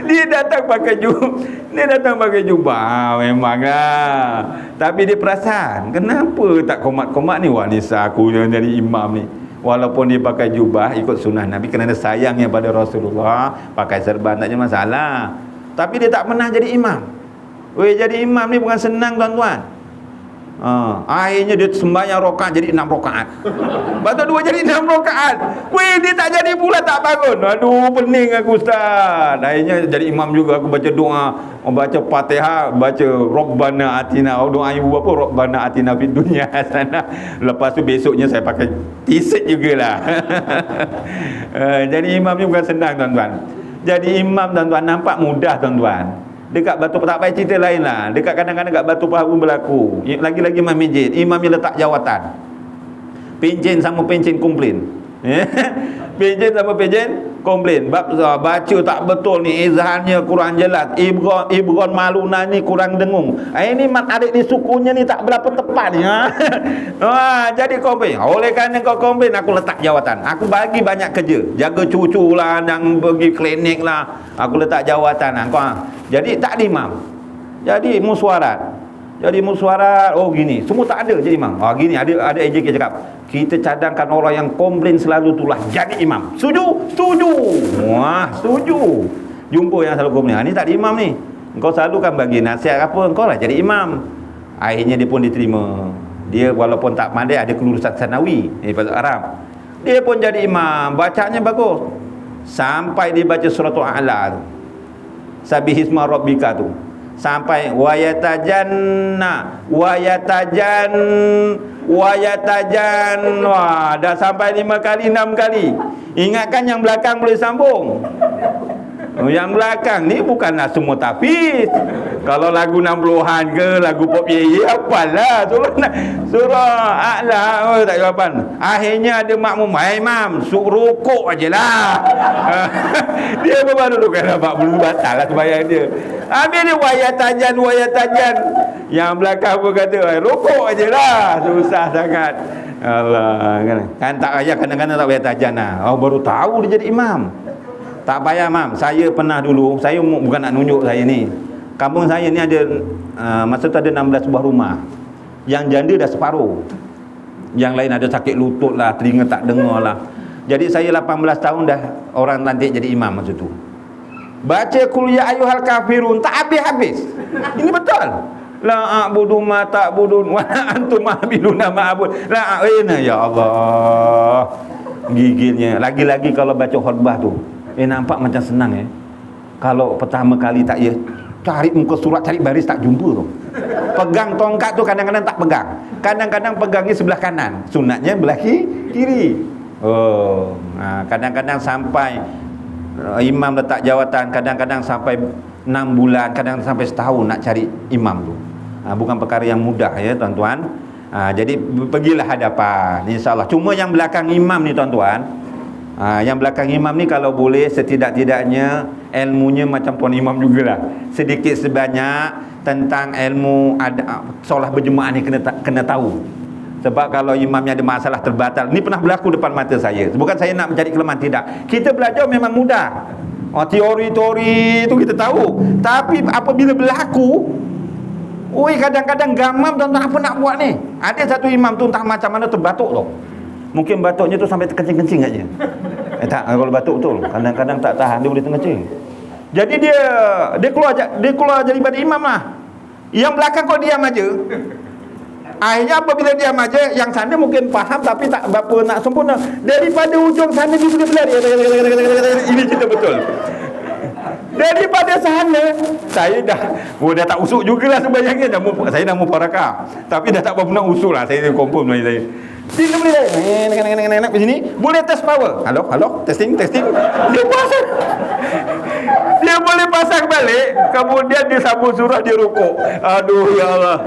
Dia datang pakai jubah. Memang lah. Tapi dia perasan, kenapa tak komat-komat ni? Nisa aku yang jadi imam ni. Walaupun dia pakai jubah ikut sunnah Nabi, kerana sayangnya pada Rasulullah, pakai serban tak ada masalah. Tapi dia tak pernah jadi imam. Jadi imam ni bukan senang tuan-tuan. Akhirnya dia sembahyang rakaat jadi 6 rakaat. Lepas tu 2 jadi 6 rakaat. Weh, dia tak jadi pula, tak bangun. Aduh, pening aku ustaz. Akhirnya jadi imam juga. Aku baca doa, baca Fatihah, baca Rabbana Atina. Doa ibu apa? Rabbana Atina fid dunya hasanah. Lepas tu besoknya saya pakai t-shirt jugalah. Jadi imam ni bukan senang tuan-tuan. Jadi imam tuan-tuan nampak mudah tuan-tuan. Dekat Batu, tak payah cerita lain lah. Dekat kadang-kadang dekat Batu Pahat pun berlaku. Lagi-lagi masjid, imamnya letak jawatan. Pencen sama pencen komplain. Pencen sama pencen komplain. Baca tak betul ni, izharnya kurang jelas, ibron maluna ni kurang dengung. Ini mat adik ni sukunya ni tak berapa tepat ni. Jadi komplain. Oleh kerana kau komplain, aku letak jawatan. Aku bagi banyak kerja. Jaga cucu lah, yang pergi klinik lah. Aku letak jawatan. Jadi tak ada imam. Jadi musyawarah. Oh gini, semua tak ada jadi imam. Gini ada AJK cakap, kita cadangkan orang yang komplain selalu itulah jadi imam. Setuju. Wah, setuju. Jumpa yang selalu komplain. Ni tak ada imam ni. Engkau selalu kan bagi nasihat apa, engkau lah jadi imam. Akhirnya dia pun diterima. Dia walaupun tak pandai, ada kelulusan sanawi bahasa Arab. Dia pun jadi imam, bacanya bagus. Sampai dia baca surah Al-A'la tu. Sabihisma rabbika tu. Sampai wayatajanna. Wah, dah sampai 5 kali 6 kali. Ingatkan yang belakang boleh sambung. Yang belakang ni bukanlah semua tahfiz. Kalau lagu 60-an ke, lagu pop ye apalah surah A'la, tak jawapan. Akhirnya ada makmum, imam suruh rukuk ajalah. Dia baru duduk kan, nampak belum batal lah sembahyang dia. Habis dia wayatajan. Yang belakang pun kata rukuk ajalah, susah sangat. Allah kan tak payah, kadang-kadang tak payah tajan lah. Baru tahu dia jadi imam. Tak payah mam. Saya pernah dulu, saya bukan nak nunjuk saya ni. Kampung saya ni ada masa tu ada 16 buah rumah. Yang janda dah separuh. Yang lain ada sakit lutut lah, telinga tak dengar lah. Jadi saya 18 tahun dah orang lantik jadi imam masa tu. Baca qul ya ayyuhal kafirun tak habis-habis. Ini betul. La a'budu ma ta'budun wa antum ma'buduna ma'bud. La ya Allah. Gigilnya. Lagi-lagi kalau baca khutbah tu. Nampak macam senang kalau pertama kali tak cari muka surat, cari baris tak jumpa tu. Pegang tongkat tu kadang-kadang tak pegang. Kadang-kadang pegangnya sebelah kanan, sunatnya belah kiri. Kadang-kadang sampai imam letak jawatan, kadang-kadang sampai 6 bulan, kadang sampai setahun nak cari imam tu. Bukan perkara yang mudah ya tuan-tuan. Jadi pergilah hadapan, insya-Allah. Cuma yang belakang imam ni tuan-tuan, yang belakang imam ni kalau boleh setidak-tidaknya ilmunya macam tuan imam jugalah. Sedikit sebanyak tentang ilmu solat berjemaah ni kena tahu. Sebab kalau imamnya ada masalah terbatal, ni pernah berlaku depan mata saya. Bukan saya nak mencari kelemahan, tidak. Kita belajar memang mudah. Teori-teori itu kita tahu. Tapi apabila berlaku, kadang-kadang gamam tuan-tuan apa nak buat ni. Ada satu imam tu entah macam mana terbatuk tu. Mungkin batuknya tu sampai terkencing-kencing aja. Tak, kalau batuk betul. Kadang-kadang tak tahan, dia boleh terkencing. Jadi dia keluar jadi pada imam lah. Yang belakang kau diam aja. Akhirnya apabila diam aja, yang sana mungkin faham tapi tak berapa nak sempurna. Daripada ujung sana dia boleh berlari. Ini cerita betul. Daripada sana saya dah tak usuk jugalah sembahyangnya. Saya dah mufarakah. Tapi dah tak berapa nak usuk lah. Saya confirm dengan saya. Dia boleh nak macam ni, boleh test power. Halo, testing. Dia boleh pasang balik, kemudian dia sambung surah, dia rukuk. Aduh ya Allah.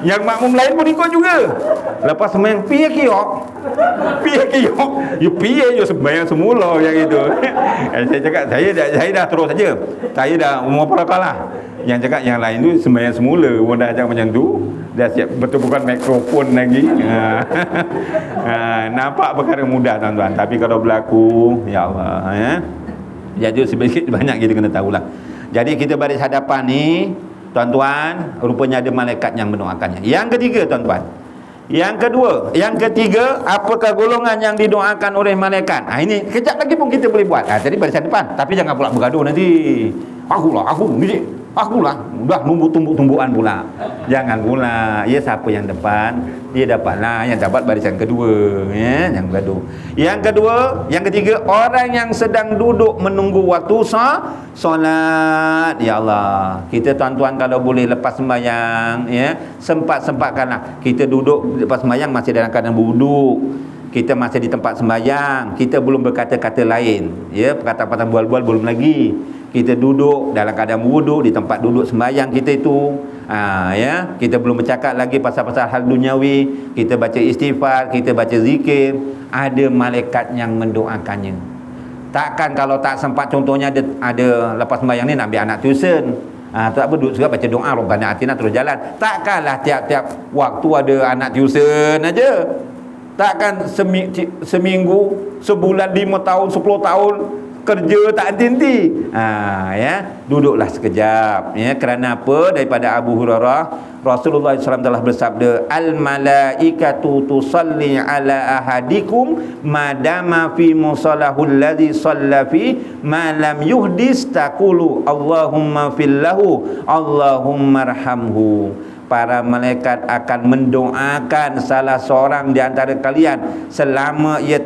Yang makmum lain pun ikut juga. Lepas sembahyang piye kiok. You piye sembahyang semula yang itu. Saya cakap saya dah terus saja. Saya dah mufarakah lah. Yang cakap yang lain tu sembahyang semula. Orang dah cakap macam tu, dah siap betul bukan mikrofon lagi. Nampak perkara mudah tuan-tuan, tapi kalau berlaku ya Allah jadi sedikit banyak kita kena tahulah. Jadi kita baris hadapan ni tuan-tuan, rupanya ada malaikat yang mendoakannya. Yang ketiga tuan-tuan, yang kedua, yang ketiga, apakah golongan yang didoakan oleh malaikat? Ini kejap lagi pun kita boleh buat. Jadi barisan depan, tapi jangan pula bergaduh nanti. Aku ni Akulah, dah nunggu tumbuk-tumbukan pula. Jangan pula. Ya, siapa yang depan, dia dapatlah, yang dapat barisan kedua, ya, yang gaduh. Yang ketiga, orang yang sedang duduk menunggu waktu solat. Ya Allah, kita tuan-tuan kalau boleh lepas sembahyang, ya, sempat-sempatkanlah. Kita duduk lepas sembahyang masih dalam keadaan duduk. Kita masih di tempat sembahyang, kita belum berkata-kata lain, ya, perkataan-perkataan bual-bual belum lagi. Kita duduk dalam keadaan wuduk di tempat duduk sembahyang kita itu, ya, kita belum bercakap lagi pasal-pasal hal duniawi, kita baca istighfar, kita baca zikir, ada malaikat yang mendoakannya. Takkan kalau tak sempat, contohnya ada lepas sembahyang ni nak ambil anak tuition, tak apa, duduk juga baca doa Rabbana atina terus jalan. Takkanlah tiap-tiap waktu ada anak tuition aja. Takkan seminggu, sebulan, 5 tahun, 10 tahun kerja tak henti-henti. Ya, duduklah sekejap, ya. Kerana apa? Daripada Abu Hurairah, Rasulullah SAW telah bersabda, al malaikatu tusalli ala ahadikum madama fi musallahul ladzi shalla fi ma lam yuhdis taqulu Allahumma fillahu Allahumma arhamhu. Para malaikat akan mendoakan salah seorang di antara kalian selama ia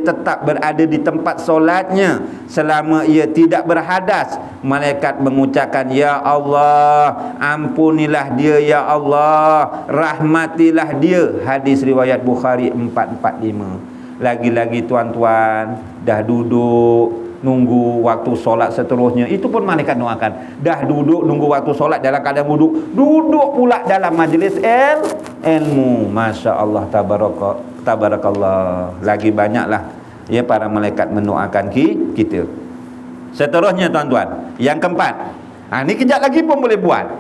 tetap berada di tempat solatnya, selama ia tidak berhadas. Malaikat mengucapkan, ya Allah, ampunilah dia, ya Allah, rahmatilah dia. Hadis riwayat Bukhari 445. Lagi-lagi tuan-tuan, dah duduk nunggu waktu solat seterusnya, itu pun malaikat doakan. Dah duduk nunggu waktu solat dalam keadaan duduk pula dalam majlis ilmu. Masya Allah, tabarakallah. Lagi banyaklah, ya, para malaikat mendoakan kita. Seterusnya tuan-tuan, yang keempat, ni kejap lagi pun boleh buat.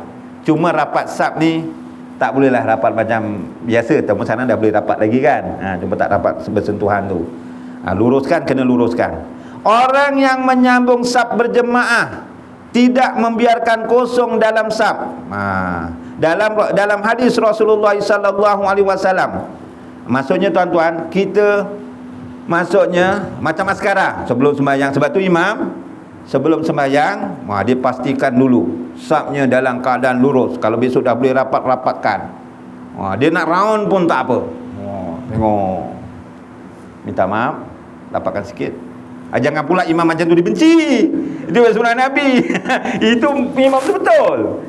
Cuma rapat sab ni tak bolehlah rapat macam biasa. Temu sana dah boleh rapat lagi kan, cuma tak rapat bersentuhan tu. Luruskan, kena luruskan. Orang yang menyambung saf berjemaah tidak membiarkan kosong dalam saf. Dalam hadis Rasulullah sallallahu alaihi wasallam, maksudnya tuan-tuan, kita maksudnya macam askara sebelum sembahyang. Sebab tu imam sebelum sembahyang, dia pastikan dulu safnya dalam keadaan lurus. Kalau besok dah boleh rapatkan. Dia nak round pun tak apa. Tengok, minta maaf, rapatkan sikit. Jangan pula imam macam tu dibenci. Itu sunnah Nabi. Itu imam betul.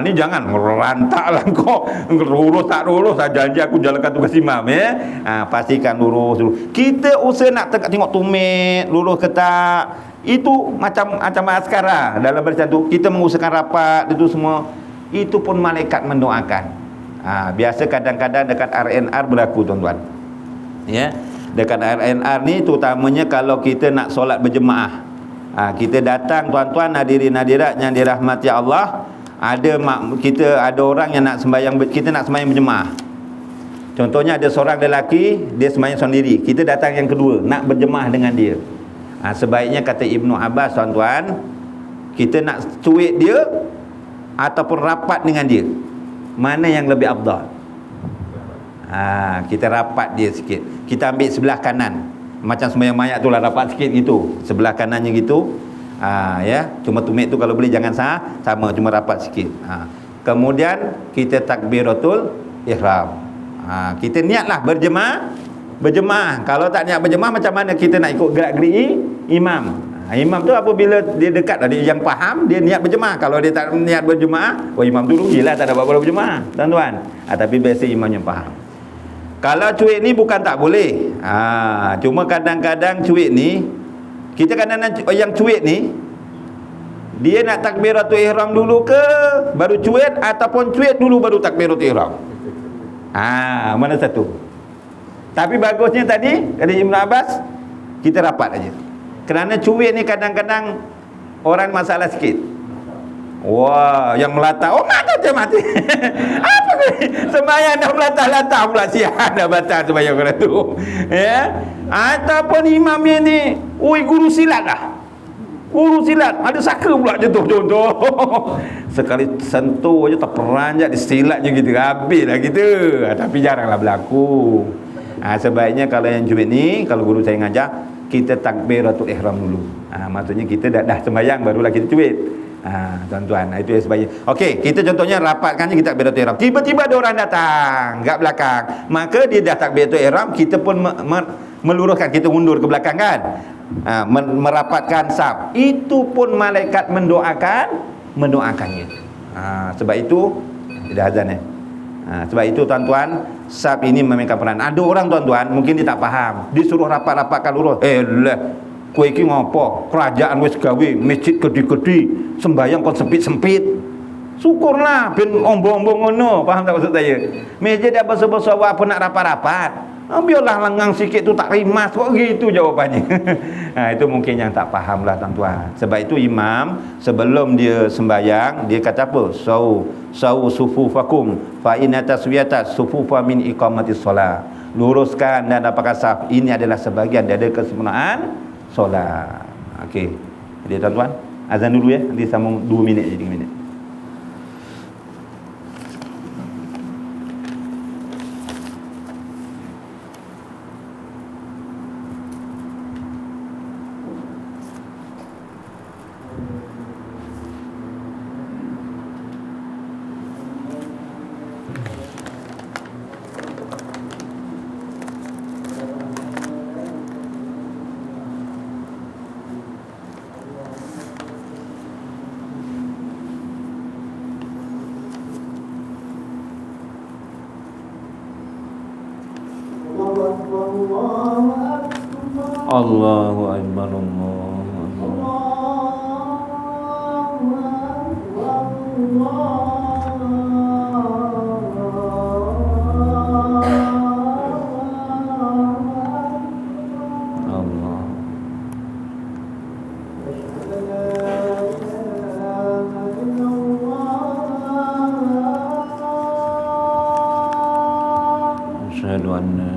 Ni jangan merantaklah kau. Lurus tak lurus, janji aku jalankan tugas imam, ya. Pastikan lurus dulu. Kita usaha nak tengok tumit lurus ke tak. Itu macam askara dalam barisan tu, kita mengusahakan rapat itu semua. Itu pun malaikat mendoakan. Biasa kadang-kadang dekat RNR berlaku, tuan-tuan, ya. Dekat RNR ni terutamanya kalau kita nak solat berjemaah. Kita datang, tuan-tuan, hadirin hadirat yang dirahmati Allah, ada orang yang nak sembahyang, kita nak sembahyang berjemaah. Contohnya ada seorang lelaki, dia sembahyang sendiri, kita datang yang kedua nak berjemaah dengan dia. Sebaiknya, kata Ibnu Abbas, tuan-tuan, kita nak cuit dia ataupun rapat dengan dia, mana yang lebih afdal? Kita rapat dia sikit, kita ambil sebelah kanan, macam sembahyang mayat tu lah, rapat sikit gitu, sebelah kanannya gitu. Ya, cuma tumit tu kalau boleh jangan sama, cuma rapat sikit. Kemudian kita takbiratul ihram. Kita niatlah berjemaah. Kalau tak niat berjemaah, macam mana kita nak ikut gerak-gerik imam? Imam tu apabila dia dekat, dia yang faham, dia niat berjemaah. Kalau dia tak niat berjemaah, imam tu rugilah, tak dapat berjemaah, tuan-tuan. Tapi biasa imam yang faham. Kalau cuit ni bukan tak boleh. Cuma kadang-kadang cuit ni, kita kadang-kadang yang cuit ni, dia nak takbiratul ihram dulu ke baru cuit, ataupun cuit dulu baru takbiratul ihram? Mana satu? Tapi bagusnya tadi dari Ibn Abbas, kita rapat aja. Kerana cuit ni kadang-kadang orang masalah sikit. Wah, yang melata, mati. Apa ni? Sembahyang dah melata-lata pula, sihat dah batal sembahyang kena tu. Ya? Ataupun imamnya ni, guru silat dah. Guru silat, ada saka pula contoh. Sekali sentuh aja terperanjat di silatnya gitu, habislah kita. Tapi jaranglah berlaku. Sebaiknya kalau yang cuit ni, kalau guru saya ngajar, kita takbiratul ihram dulu. Maksudnya kita dah sembahyang barulah kita cuit. Tuan-tuan, itu yang sebaiknya. Okey, kita contohnya rapatkan je kita takbiratul ihram. Tiba-tiba ada orang datang kat belakang. Maka dia dah takbiratul ihram, kita pun meluruskan, kita mundur ke belakang kan. Merapatkan saf. Itu pun malaikat mendoakannya. Sebab itu dah azan sebab itu tuan-tuan, saf ini memainkan peranan. Ada orang tuan-tuan mungkin dia tak faham. Dia suruh rapat-rapatkan lurus. Kowe iki ngopo? Kerajaan wis gawe masjid gede-gede, sembayang kon sempit-sempit. Syukurlah ben ombo-ombo ngono, faham tak maksud saya? Masjid dah besar-besar apa nak rapat-rapat. Biarlah lengang sikit tu tak rimas, kok gitu jawapannya. Itu mungkin yang tak fahamlah tuan-tuan. Sebab itu imam sebelum dia sembayang, dia kata apa? Sau sufufakum fa inna taswiyata sufufa min iqamatis solat. Luruskan dan rapatkan saf. Ini adalah sebahagian dari kesempurnaan solat. Okey. Jadi tuan-tuan, azan dulu ya. Nanti sambung 2 minit je, 3 minit. Allahu Akbar, Allahu Allah. Asyhadu anna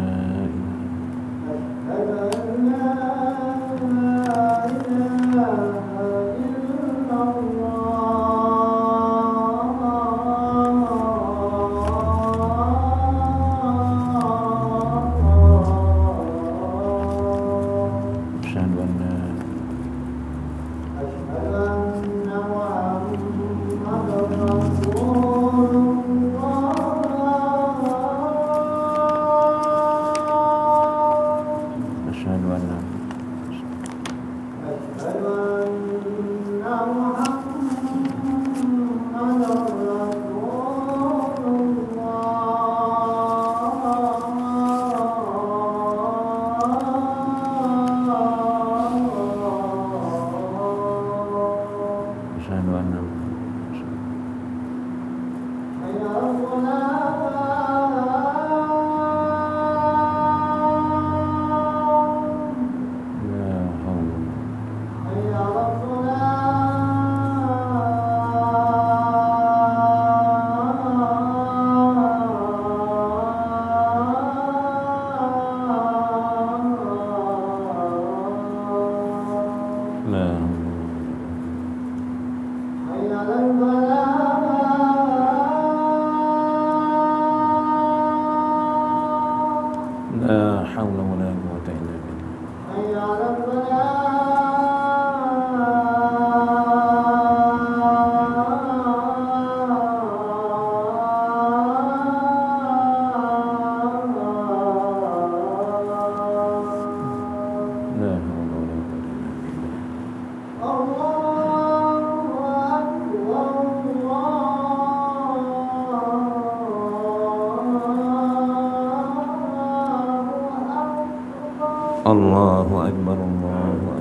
Allahu Akbar, Allahu Akbar.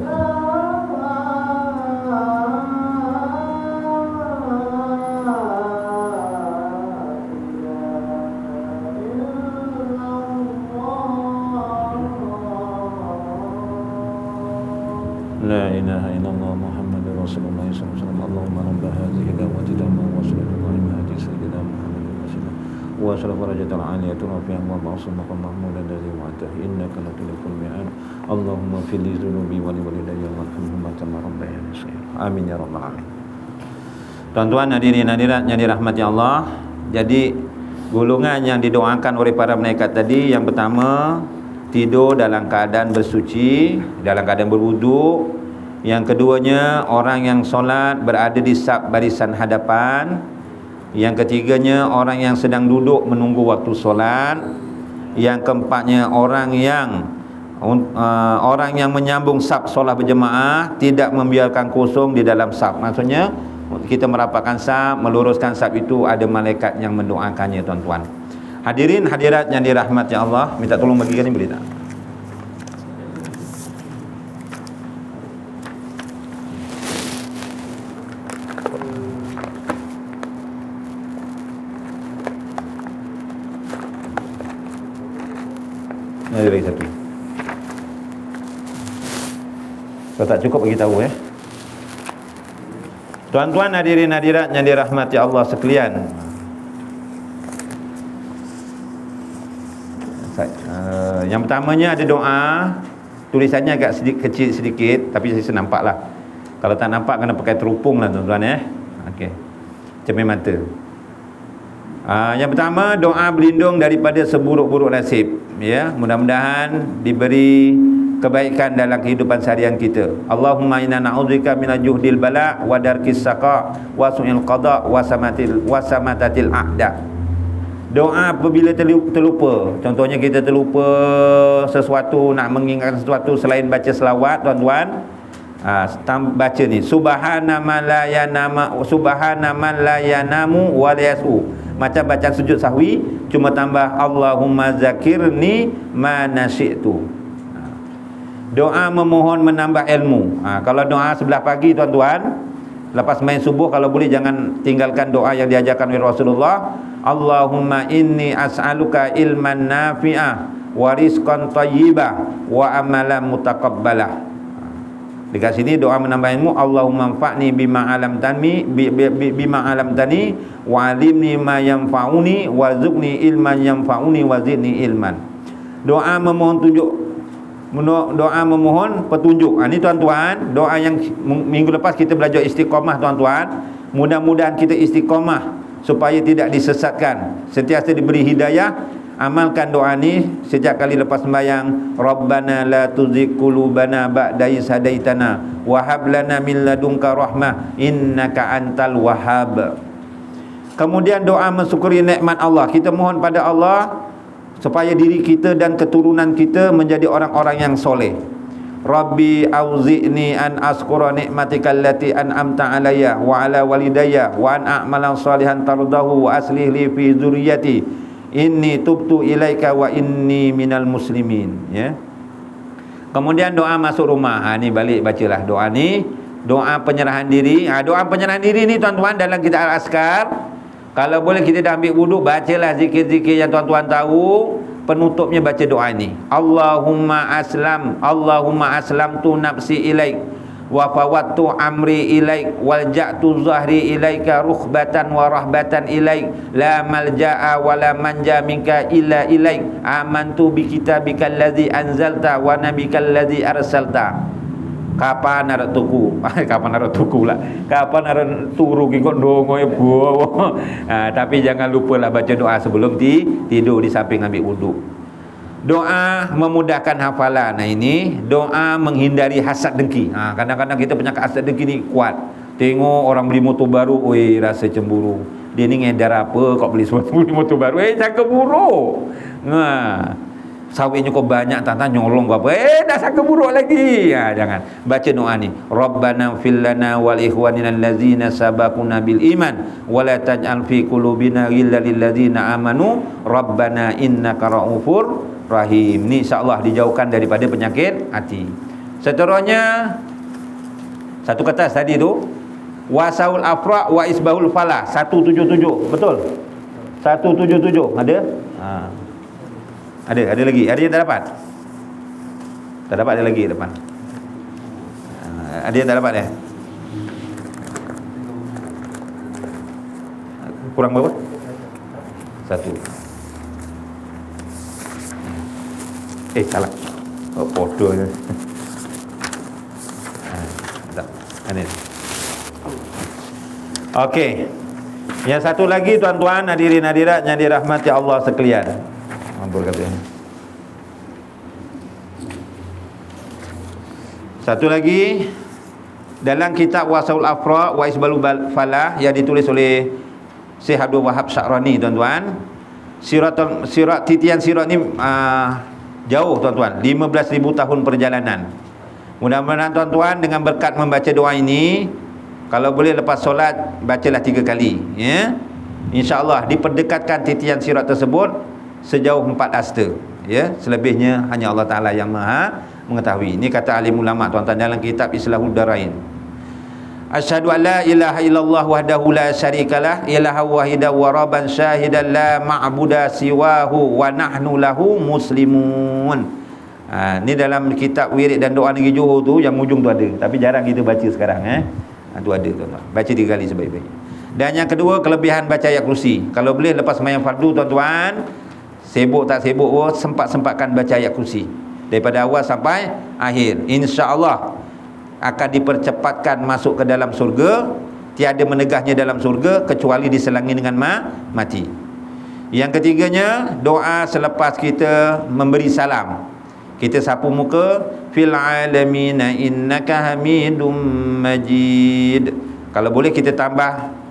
La ilaha illallah Muhammadur Rasulullah sallallahu alaihi wasallam. Allahumma rabb hadhihi da'wati tammah wa salatu ala sayyidina Muhammadin wa sallallahu darajatal aliyatu rafi'an wa ba'su maqam mahmudan ladzi wa'ata innaka latul mi'ad. Allahumma fil li dhunubi wa li walidayya warhamhuma kama rabbayani shaghira. Amin ya rabbal alamin. Tuan-tuan hadirin hadirat yang dirahmati Allah, jadi golongan yang didoakan oleh para malaikat tadi, yang pertama tidur dalam keadaan bersuci, dalam keadaan berwuduk. Yang keduanya, orang yang solat berada di saf barisan hadapan. Yang ketiganya, orang yang sedang duduk menunggu waktu solat. Yang keempatnya, orang yang menyambung saf solat berjemaah, tidak membiarkan kosong di dalam saf. Maksudnya kita merapatkan saf, meluruskan saf itu ada malaikat yang mendoakannya, tuan-tuan. Hadirin hadirat yang dirahmati Allah, minta tolong bagikan ni boleh tak? Ada lagi satu. Kalau tak cukup bagi tahu Tuan-tuan hadirin hadirat yang dirahmati Allah sekalian. Yang pertamanya ada doa. Tulisannya agak kecil sedikit, tapi saya nampak lah. Kalau tak nampak kena pakai terupung lah, tuan-tuan Okey. Cermin mata. Yang pertama, doa berlindung daripada seburuk-buruk nasib. Mudah-mudahan diberi kebaikan dalam kehidupan seharian kita. Allahumma inna na'udzubika minal juhdil bala' wa darkis saqa wa su'il qada' wa samatatil a'da. Doa apabila terlupa. Contohnya kita terlupa sesuatu, nak mengingatkan sesuatu selain baca selawat, tuan-tuan. Baca ni, subhana man la yanamu wa la yasu. Macam bacaan sujud sahwi, cuma tambah Allahumma zakirni ma nasyitu. Doa memohon menambah ilmu. Kalau doa sebelah pagi, tuan-tuan, lepas main subuh, kalau boleh jangan tinggalkan doa yang diajarkan oleh Rasulullah. Allahumma inni as'aluka ilman nafi'ah wa rizqan thayyibah wa amalan mutaqabbalah. Dekat sini doa menambah ilmu. Allahumma anfa'ni bima 'allamtani wa 'allimni ma yanfa'uni warzuqni ilman yanfa'uni wa zidni ilman. Doa memohon petunjuk. Ini tuan-tuan, doa yang minggu lepas kita belajar istiqamah, tuan-tuan. Mudah-mudahan kita istiqamah supaya tidak disesatkan, sentiasa diberi hidayah. Amalkan doa ni setiap kali lepas sembahyang. Rabbana la tuzigh qulubana ba'da idh hadaitana wa hab lana min ladunka rahmah innaka antal wahhab. Kemudian doa mensyukuri nikmat Allah. Kita mohon pada Allah supaya diri kita dan keturunan kita menjadi orang-orang yang soleh. Rabbi auzi'ni an azkura ni'matika allati an'amta alayya wa ala walidayya wa an a'mala salihan tardahu wa aslih li fi dzurriyyati inni tubtu ilaika wa inni minal muslimin. Kemudian doa masuk rumah. Ni balik bacalah doa ni, doa penyerahan diri. Doa penyerahan diri ni, tuan-tuan, dalam kita al-azkar, kalau boleh kita dah ambil wuduk, bacalah zikir-zikir yang tuan-tuan tahu. Penutupnya baca doa ni, Allahumma aslamtu nafsi ilaik wa fawattu amri ilaik walja'tu zahri ilaika rukhbatan wa rahbatan ilaik la malja'a wa la manja minka illa ilaik amantu bi kitabika allazi anzalta wa nabika allazi arsalta. Kapan nak tuku? Kapan nak tuku lah? Kapan nak turu kikot dongo ya buah. Tapi jangan lupalah baca doa sebelum tidur di samping ambil wuduk. Doa memudahkan hafalan. Ini doa menghindari hasad dengki. Kadang-kadang kita penyakit hasad dengki ni kuat. Tengok orang beli motor baru, oi, rasa cemburu. Dia ni ngedar apa kau beli motor baru? Sangka buruk. Sawitnya kau banyak, tak nyolong kau apa. Dah sangka buruk lagi. Jangan. Baca doa ni. Rabbana fil lana wal ikhwanina allazina sabaquna bil iman wa la taj'al fi qulubina ghillan lil ladzina amanu rabbana innaka raufur rahim. Ni insya-Allah dijauhkan daripada penyakit hati. Seterusnya satu kata tadi tu, wasaul afra wa isbahul falah, 177. Betul? 177 ada? Ada lagi. Ada yang tak dapat? Tak dapat, ada lagi depan. Ada yang tak dapat kurang berapa? 1. Salah. Bodoh ni. Ini. Okey. Yang satu lagi, tuan-tuan hadirin hadirat yang dirahmati Allah sekalian. Ampun katanya. Satu lagi, dalam kitab Wasaul Afra wa Isbalul Falah yang ditulis oleh Syekh Abdul Wahab Sya'rani, tuan-tuan, titian sirat ni jauh, tuan-tuan, 15,000 tahun perjalanan. Mudah-mudahan tuan-tuan dengan berkat membaca doa ini, kalau boleh lepas solat bacalah 3 kali, ya. InsyaAllah diperdekatkan titian sirat tersebut sejauh 4 hasta, ya. Selebihnya hanya Allah Ta'ala yang maha mengetahui. Ini kata alim ulama, tuan-tuan, dalam kitab Islahul Darain. Asyhadu an la ilaha illallah wahdahu la syarikalah ilaha wahidah wa rabban syahidan la ma'buda siwahu wa nahnu lahu muslimun. Ni dalam kitab wirid dan doa negeri Johor tu, yang ujung tu ada, tapi jarang kita baca sekarang, tu ada, tuan-tuan. Baca 3 kali sebaik-baik. Dan yang kedua, kelebihan baca ayat kursi. Kalau boleh lepas sembahyang fardu, tuan-tuan, sibuk tak sibuk pun sempat-sempatkan baca ayat kursi daripada awal sampai akhir. InsyaAllah akan dipercepatkan masuk ke dalam surga. Tiada menegahnya dalam surga kecuali diselangi dengan mati. Yang ketiganya, doa selepas kita memberi salam. Kita sapu muka, fil alamina innaka hamidum majid. Kalau boleh kita tambah,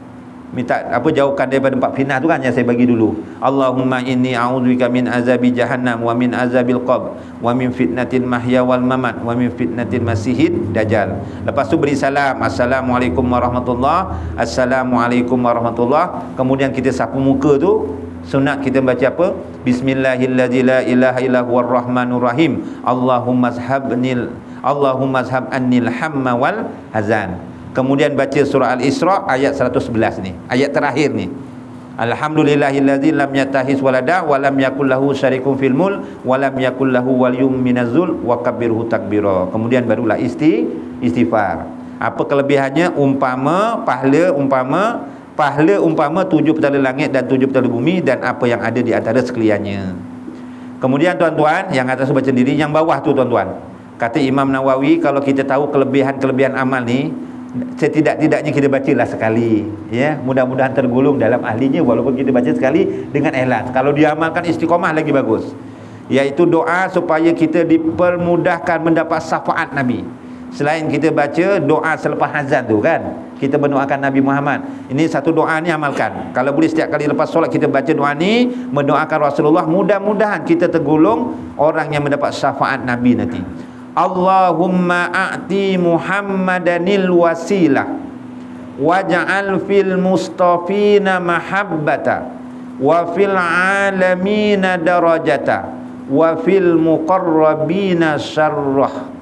minta jauhkan daripada 4 fitnah tu kan yang saya bagi dulu. Allahumma inni a'udzubika min azabi jahannam wa min azabil qabr wa min fitnatil mahya wal mamat wa min fitnatil masihid dajjal. Lepas tu beri salam, assalamualaikum warahmatullahi, assalamualaikum warahmatullahi. Kemudian kita sapu muka tu, sunat kita baca apa? Bismillahirrahmanirrahim, la ilaha illa huwar rahmanur rahim. Allahumma ashhab annil hamma wal hazan. Kemudian baca surah Al-Isra ayat 111 ni, ayat terakhir ni. Alhamdulillahillazi lam yattahiz walada wa lam yakul lahu syarikun fil mulk wa lam yakul lahu waliyyun minaz-zul wa kabbirhu takbira. Kemudian barulah istighfar. Apa kelebihannya? Pahala umpama 7 petala langit dan 7 petala bumi dan apa yang ada di antara sekaliannya. Kemudian tuan-tuan, yang atas baca sendiri, yang bawah tu tuan-tuan, kata Imam Nawawi, kalau kita tahu kelebihan-kelebihan amal ni, setidak-tidaknya kita bacalah sekali, ya. Mudah-mudahan tergolong dalam ahlinya, walaupun kita baca sekali dengan ikhlas. Kalau diamalkan istiqamah lagi bagus, iaitu doa supaya kita dipermudahkan mendapat syafaat Nabi. Selain kita baca doa selepas azan tu kan, kita mendoakan Nabi Muhammad. Ini satu doa ni amalkan. Kalau boleh setiap kali lepas solat kita baca doa ni, mendoakan Rasulullah, mudah-mudahan kita tergolong orang yang mendapat syafaat Nabi nanti. Allahumma a'ti Muhammadanil wasilah waj'al fil mustafina mahabbata wa fil alamina darajata wa fil muqarrabina syarrah.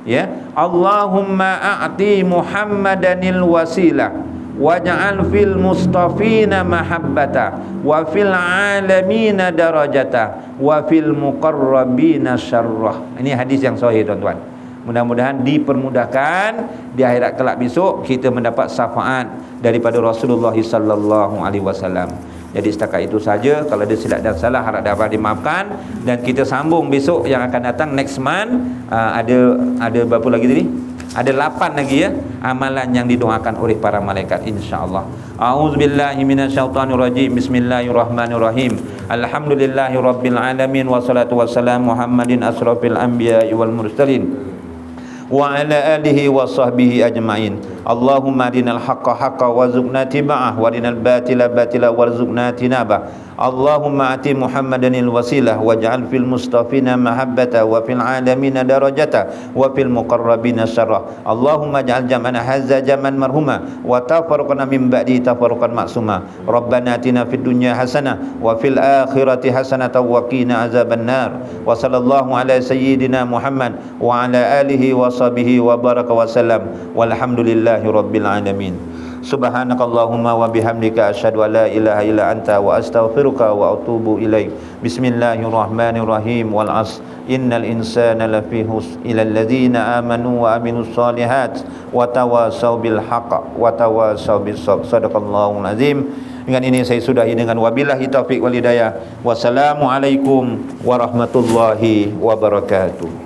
Ya, Allahumma a'ti Muhammadanil wasilah waj'al fil mustafina mahabbata wa fil alamina darajata wa fil muqarrabina syarrah. Ini hadis yang sahih, tuan-tuan. Mudah-mudahan dipermudahkan di akhirat kelak besok kita mendapat syafaat daripada Rasulullah sallallahu alaihi wasallam. Jadi setakat itu saja. Kalau ada silap dan salah harap dapat dimaafkan, dan kita sambung besok yang akan datang next month. Ada berapa lagi tadi? Ada 8 lagi, ya, amalan yang didoakan oleh para malaikat, insya-Allah. A'udzubillahi minasyaitonirrajim. Bismillahirrahmanirrahim. Alhamdulillahirabbil alamin wassalatu wassalamu Muhammadin asrafil anbiya'i wal mursalin wa ala alihi wa sahbihi ajma'in. Allahumma arinal haqqa haqqan warzuqna tiba'ah wa arinal batila batila warzuqna tinabah. Allahumma ati Muhammadanil wasilah waj'al fil mustafina mahabbata wa fil alamina darajata wa fil muqarrabina syarrah. Allahumma ja'al jam'ana hadza jam'an marhuma wa tafarraqna min ba'di tafarruqan ma'suma. Rabbana atina fid dunya hasanah wa fil akhirati hasanatan wa qina azabannar. Wa sallallahu ala sayyidina Muhammad wa ala alihi wa sahbihi wa baraka wa sallam. Walhamdulillahi rabbil alamin. Subhanakallahumma wa bihamdika asyhadu an la ilaha illa anta wa astaghfiruka wa atubu ilaik. Bismillahirrahmanirrahim. Wal 'asr innal insana lafi khusr illa alladzina amanu wa amilus solihat wa tawassaw bil haqq wa tawassaw bis sabr. Shadaqallahul azim. Dengan ini saya sudahi dengan wabillahi taufik wal hidayah. Wassalamualaikum warahmatullahi wabarakatuh.